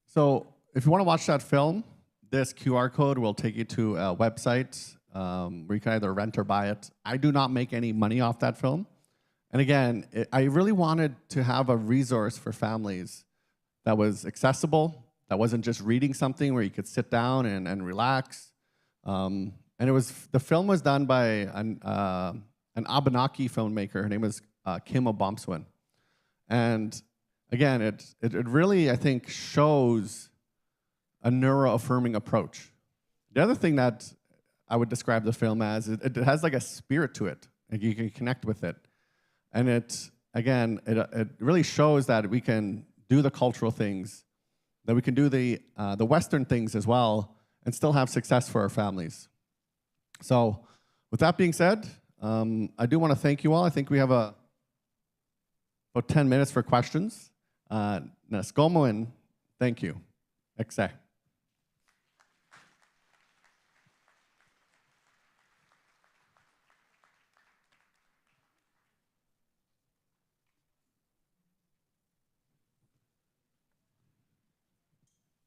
So if you want to watch that film, this QR code will take you to a website where you can either rent or buy it. I do not make any money off that film. And again, I really wanted to have a resource for families that was accessible, that wasn't just reading something where you could sit down and relax. And the film was done by an Abenaki filmmaker. Her name is Kim Obomswin. And again, it really, I think, shows a neuro-affirming approach. The other thing that I would describe the film as, it has like a spirit to it. Like you can connect with it. And it really shows that we can do the cultural things, that we can do the Western things as well, and still have success for our families. So with that being said, I do want to thank you all. I think we have about 10 minutes for questions. Naskomo, and thank you. Exe.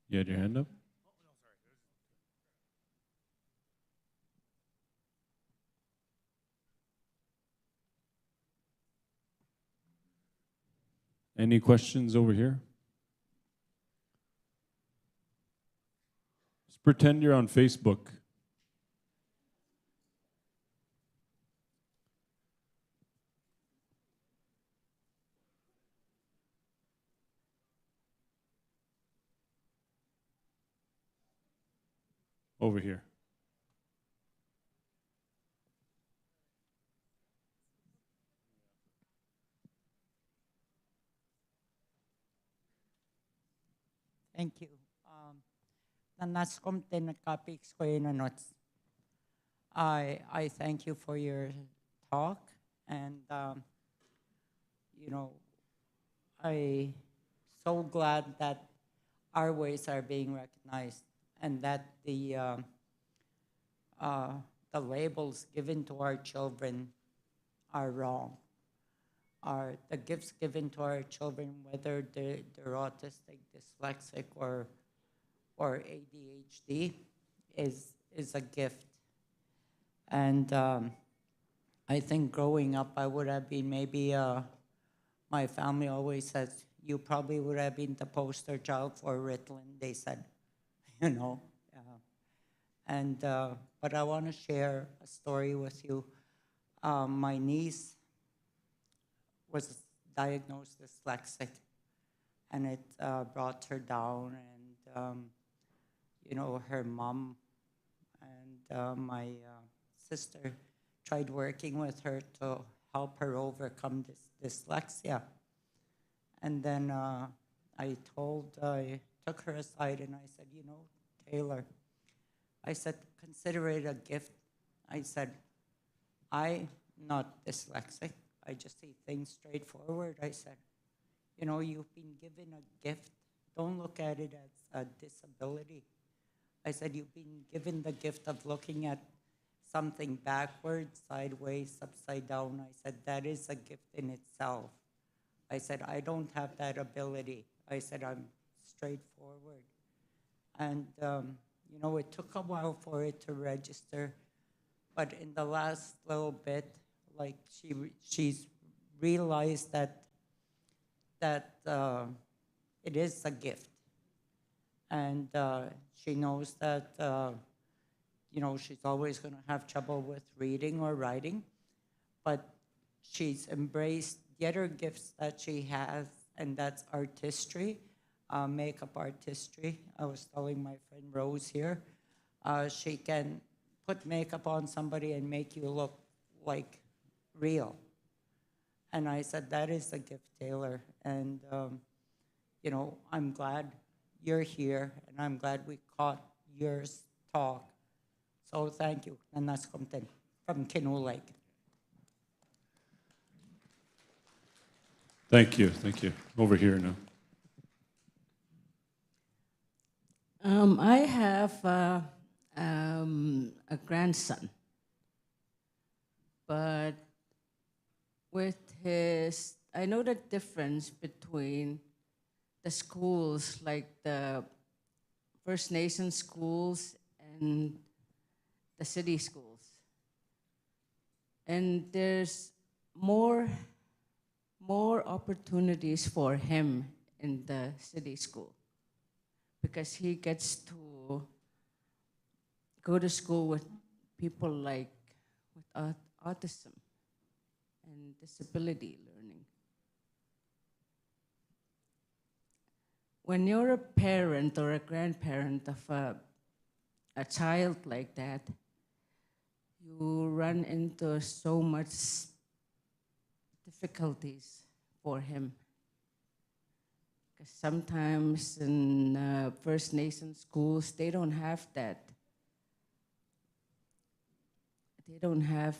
You had your hand up? Any questions over here? Just pretend you're on Facebook. Over here. Thank you. Nanaskom tinakapix ko notes. I thank you for your talk, and I so glad that our ways are being recognized and that the labels given to our children are wrong. The gifts given to our children, whether they're autistic, dyslexic, or ADHD, is a gift. And I think growing up, I would have been maybe, my family always says, you probably would have been the poster child for Ritalin, they said, you know. But I want to share a story with you. My niece was diagnosed dyslexic, and it brought her down. And her mom and my sister tried working with her to help her overcome this dyslexia. And then I took her aside and I said, Taylor, I said, consider it a gift. I said, I'm not dyslexic. I just see things straightforward. I said, you've been given a gift. Don't look at it as a disability. I said, you've been given the gift of looking at something backwards, sideways, upside down. I said, that is a gift in itself. I said, I don't have that ability. I said, I'm straightforward. And, it took a while for it to register. But in the last little bit, like she's realized that it is a gift. And she knows that, she's always going to have trouble with reading or writing. But she's embraced the other gifts that she has, and that's artistry, makeup artistry. I was telling my friend Rose here, she can put makeup on somebody and make you look like real. And I said, that is a gift, Taylor. And, I'm glad you're here, and I'm glad we caught your talk. So thank you. And that's from Canoe Lake. Thank you. Thank you. Over here now. I have a grandson, but with I know the difference between the schools, like the First Nation schools and the city schools. And there's more opportunities for him in the city school because he gets to go to school with people like with autism and disability learning. When you're a parent or a grandparent of a child like that, you run into so much difficulties for him. Because sometimes in First Nation schools, they don't have that. They don't have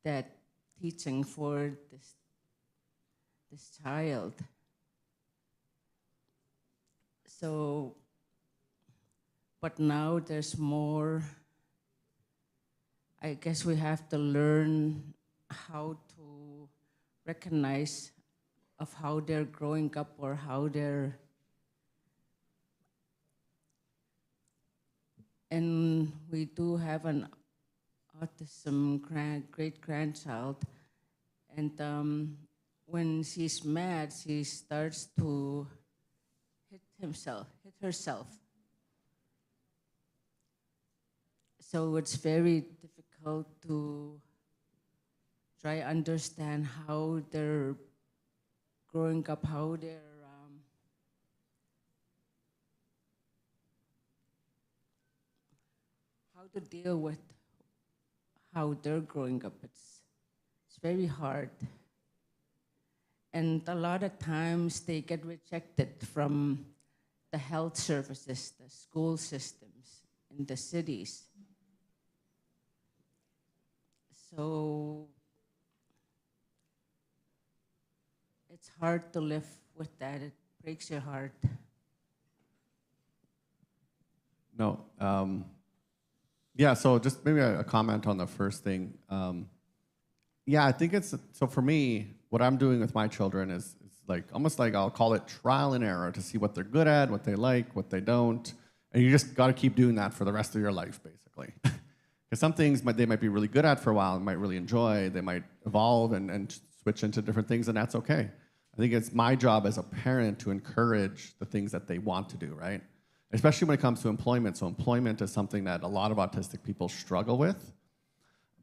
that teaching for this child. So, but now there's more. I guess we have to learn how to recognize of how they're growing up or how they're, and we do have an autism great-grandchild, and when she's mad, she starts to hit herself. So it's very difficult to try understand how they're growing up, how to deal with how they're growing up. It's very hard. And a lot of times they get rejected from the health services, the school systems in the cities. So it's hard to live with that. It breaks your heart. No. Yeah, so just maybe a comment on the first thing. Yeah, I think it's, so for me, what I'm doing with my children is like, almost like I'll call it trial and error to see what they're good at, what they like, what they don't. And you just gotta keep doing that for the rest of your life, basically. Because some things they might be really good at for a while and might really enjoy, they might evolve and switch into different things, and that's okay. I think it's my job as a parent to encourage the things that they want to do, right? Especially when it comes to employment. So employment is something that a lot of autistic people struggle with.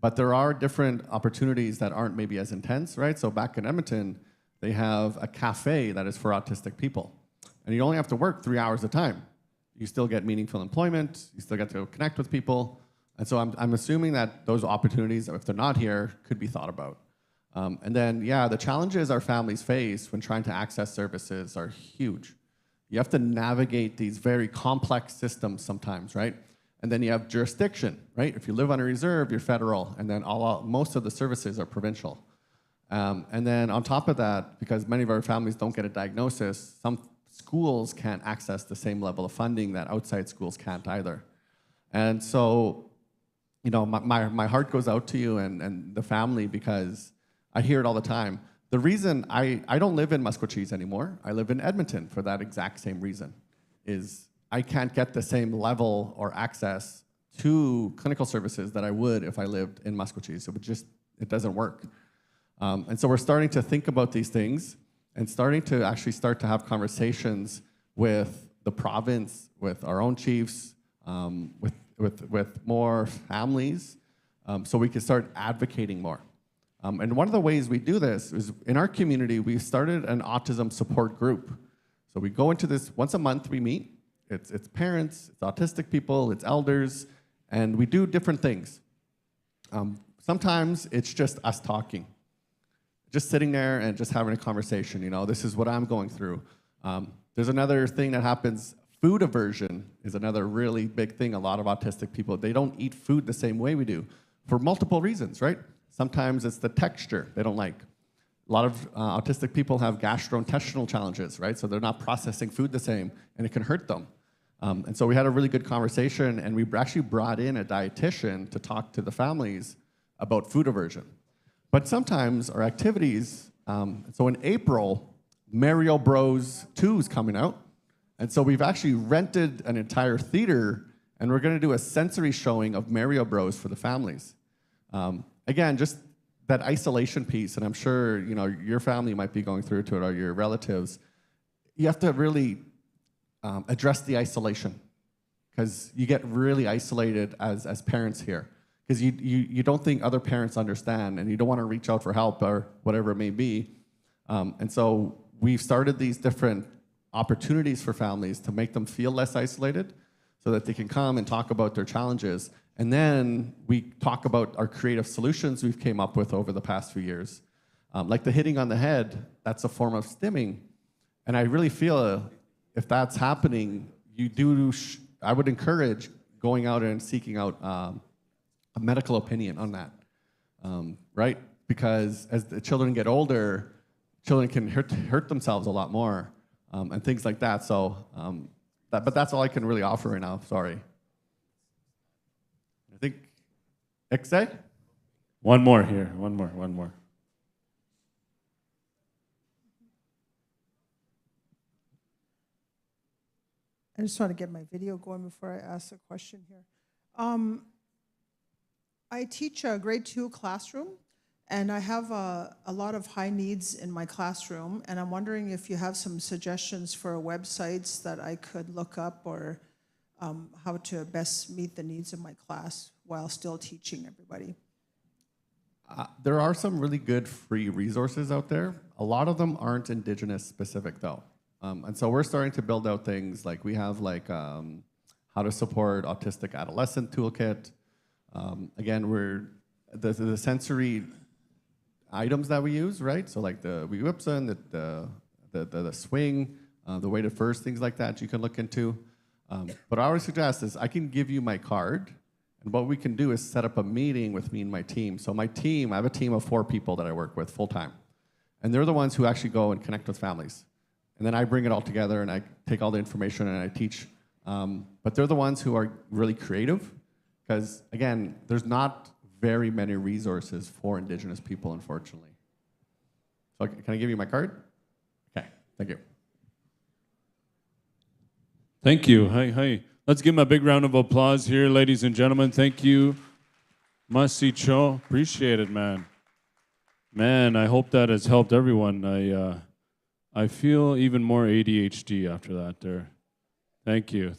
But there are different opportunities that aren't maybe as intense, right? So back in Edmonton, they have a cafe that is for autistic people. And you only have to work 3 hours at a time. You still get meaningful employment, you still get to connect with people. And so I'm assuming that those opportunities, if they're not here, could be thought about. And then, yeah, the challenges our families face when trying to access services are huge. You have to navigate these very complex systems sometimes, right? And then you have jurisdiction, right? If you live on a reserve, you're federal, and then most of the services are provincial. And then on top of that, because many of our families don't get a diagnosis, some schools can't access the same level of funding that outside schools can't either. And so, you know, my heart goes out to you and the family, because I hear it all the time. The reason I don't live in Maskwacis anymore, I live in Edmonton for that exact same reason, is I can't get the same level or access to clinical services that I would if I lived in Maskwacis. It doesn't work. And so we're starting to think about these things and starting to have conversations with the province, with our own chiefs, with more families, so we can start advocating more. And one of the ways we do this is in our community, we started an autism support group. So we go into this once a month, we meet. It's parents, it's autistic people, it's elders, and we do different things. Sometimes it's just us talking, just sitting there and just having a conversation. You know, this is what I'm going through. There's another thing that happens. Food aversion is another really big thing. A lot of autistic people, they don't eat food the same way we do for multiple reasons, right? Sometimes it's the texture they don't like. A lot of autistic people have gastrointestinal challenges, right? So they're not processing food the same, and it can hurt them. And so we had a really good conversation, and we actually brought in a dietitian to talk to the families about food aversion. But sometimes our activities, so in April, Mario Bros 2 is coming out. And so we've actually rented an entire theater, and we're gonna do a sensory showing of Mario Bros for the families. Again, just that isolation piece, and I'm sure your family might be going through to it, or your relatives. You have to really address the isolation, because you get really isolated as parents here, because you don't think other parents understand, and you don't want to reach out for help or whatever it may be. And so we've started these different opportunities for families to make them feel less isolated, so that they can come and talk about their challenges. And then we talk about our creative solutions we've came up with over the past few years. Like the hitting on the head, that's a form of stimming. And I really feel if that's happening, I would encourage going out and seeking out a medical opinion on that, right? Because as the children get older, children can hurt themselves a lot more, and things like that. So, but that's all I can really offer right now, sorry. I think, Exe? One more here, one more. I just want to get my video going before I ask a question here. I teach a grade 2 classroom, and I have a lot of high needs in my classroom, and I'm wondering if you have some suggestions for websites that I could look up, or how to best meet the needs of my class while still teaching everybody. There are some really good free resources out there. A lot of them aren't Indigenous specific though. And so we're starting to build out things like we have how to support autistic adolescent toolkit. Again, the sensory items that we use, right? So like the Whipson, the swing, the weighted first, things like that you can look into. But I always suggest is I can give you my card, and what we can do is set up a meeting with me and my team. So my team, I have a team of 4 people that I work with full time. And they're the ones who actually go and connect with families. And then I bring it all together and I take all the information and I teach. But they're the ones who are really creative, because again, there's not very many resources for Indigenous people, unfortunately. So can I give you my card? Okay, thank you. Thank you. Hi. Let's give him a big round of applause here, ladies and gentlemen. Thank you, Masi Cho. Appreciate it, man. Man, I hope that has helped everyone. I feel even more ADHD after that there. Thank you.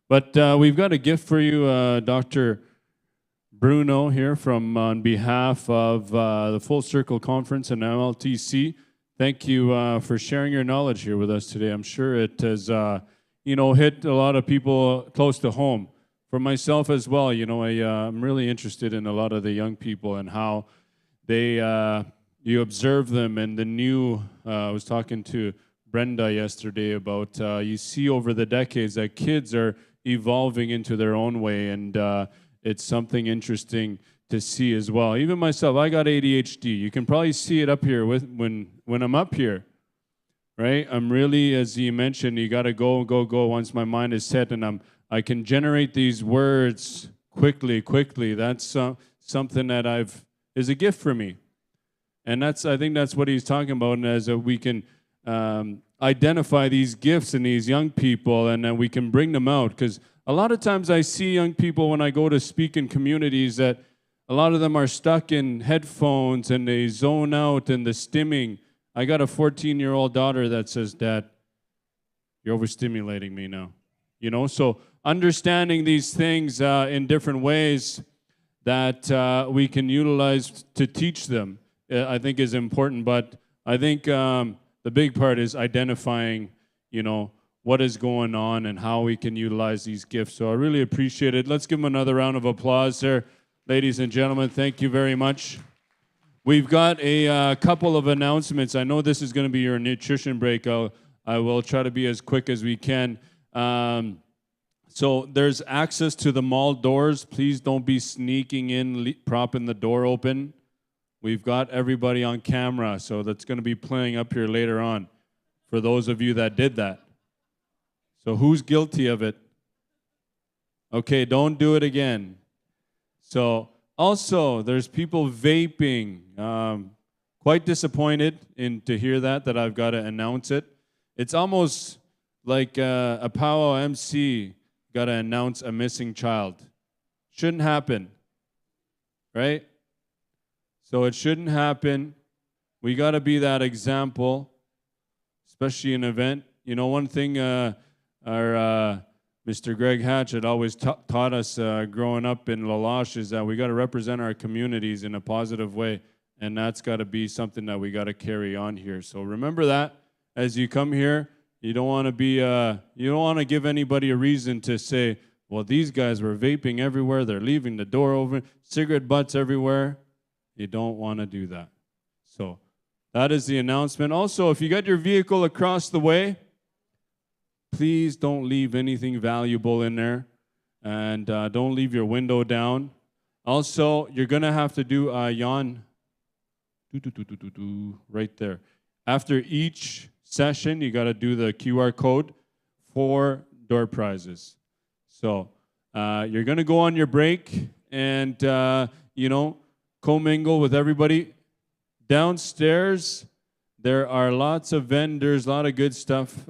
But we've got a gift for you, Dr. Bruno here on behalf of the Full Circle Conference and MLTC. Thank you for sharing your knowledge here with us today. I'm sure it has hit a lot of people close to home. For myself as well, I'm really interested in a lot of the young people and how you observe them, and the new, I was talking to Brenda yesterday about, you see over the decades that kids are evolving into their own way, and it's something interesting to see as well. Even myself, I got ADHD. You can probably see it up here when I'm up here, right? I'm really, as you mentioned, you got to go once my mind is set, and I can generate these words quickly. That's something that is a gift for me. And I think that's what he's talking about, and as we can identify these gifts in these young people, and then we can bring them out. Because a lot of times I see young people when I go to speak in communities that a lot of them are stuck in headphones and they zone out in the stimming. I got a 14-year-old daughter that says, "Dad, you're overstimulating me now." So understanding these things in different ways that we can utilize to teach them, I think is important. But I think the big part is identifying, what is going on and how we can utilize these gifts. So I really appreciate it. Let's give them another round of applause there, ladies and gentlemen. Thank you very much. We've got a couple of announcements. I know this is going to be your nutrition break. I will try to be as quick as we can. So there's access to the mall doors. Please don't be sneaking in, propping the door open. we've got everybody on camera, so that's going to be playing up here later on for those of you that did that. So who's guilty of it? Okay, don't do it again. So also, there's people vaping. Quite disappointed to hear that I've got to announce it. It's almost like a powwow MC got to announce a missing child. Shouldn't happen, right? So it shouldn't happen. We got to be that example, especially in an event. You know, one thing our Mr. Greg Hatch had always taught us growing up in La Loche is that we got to represent our communities in a positive way, and that's got to be something that we got to carry on here. So remember that as you come here. You don't want to be you don't want to give anybody a reason to say, well, these guys were vaping everywhere, they're leaving the door open, cigarette butts everywhere. You don't want to do that. So that is the announcement. Also, if you got your vehicle across the way, please don't leave anything valuable in there, and don't leave your window down. Also, you're going to have to do Jan, right there. After each session, you got to do the QR code for door prizes. So you're going to go on your break and, commingle with everybody. Downstairs, there are lots of vendors, a lot of good stuff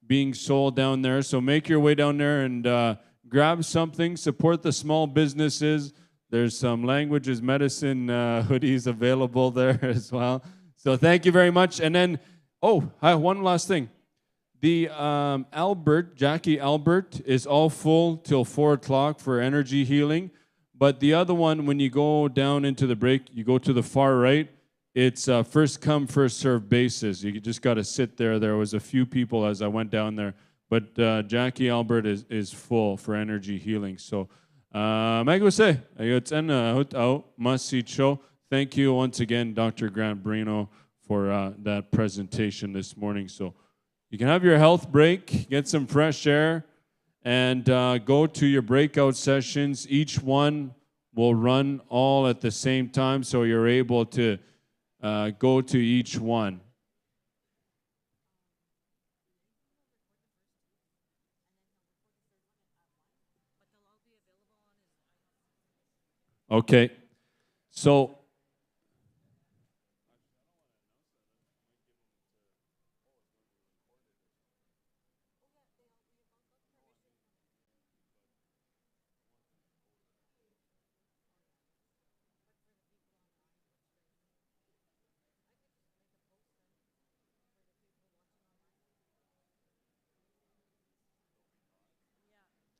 being sold down there. So make your way down there and grab something, support the small businesses. There's some Languages Medicine hoodies available there as well. So thank you very much. And then, one last thing. The Jackie Albert is all full till 4 o'clock for energy healing. But the other one, when you go down into the break, you go to the far right. It's first come, first served basis. You just got to sit there. There was a few people as I went down there. But Jackie Albert is full for energy healing. So, thank you once again, Dr. Grant Brino, for that presentation this morning. So you can have your health break, get some fresh air, and go to your breakout sessions. Each one will run all at the same time, so you're able to go to each one. Okay, so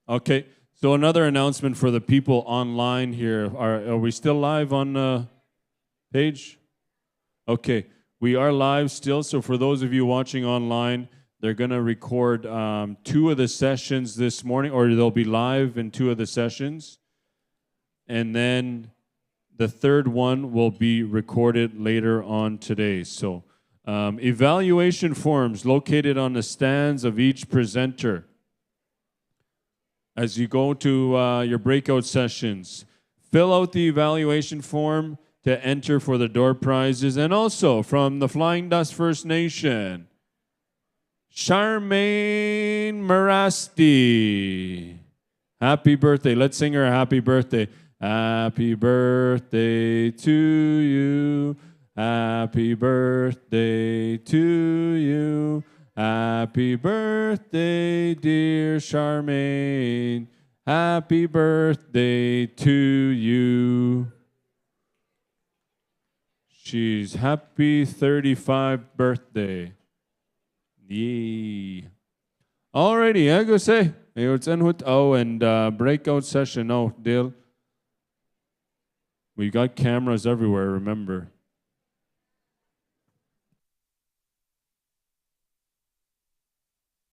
okay, so another announcement for the people online here. Are we still live on the page? Okay, we are live still. So for those of you watching online, they're going to record 2 of the sessions this morning, or they'll be live in 2 of the sessions. And then the third one will be recorded later on today. So evaluation forms located on the stands of each presenter. As you go to your breakout sessions, fill out the evaluation form to enter for the door prizes. And also from the Flying Dust First Nation, Charmaine Marasti. Happy birthday. Let's sing her a happy birthday. Happy birthday to you. Happy birthday to you. Happy birthday, dear Charmaine. Happy birthday to you. She's happy 35th birthday. Yay. Alrighty, I go say. And breakout session. Oh, Dale. We got cameras everywhere, remember.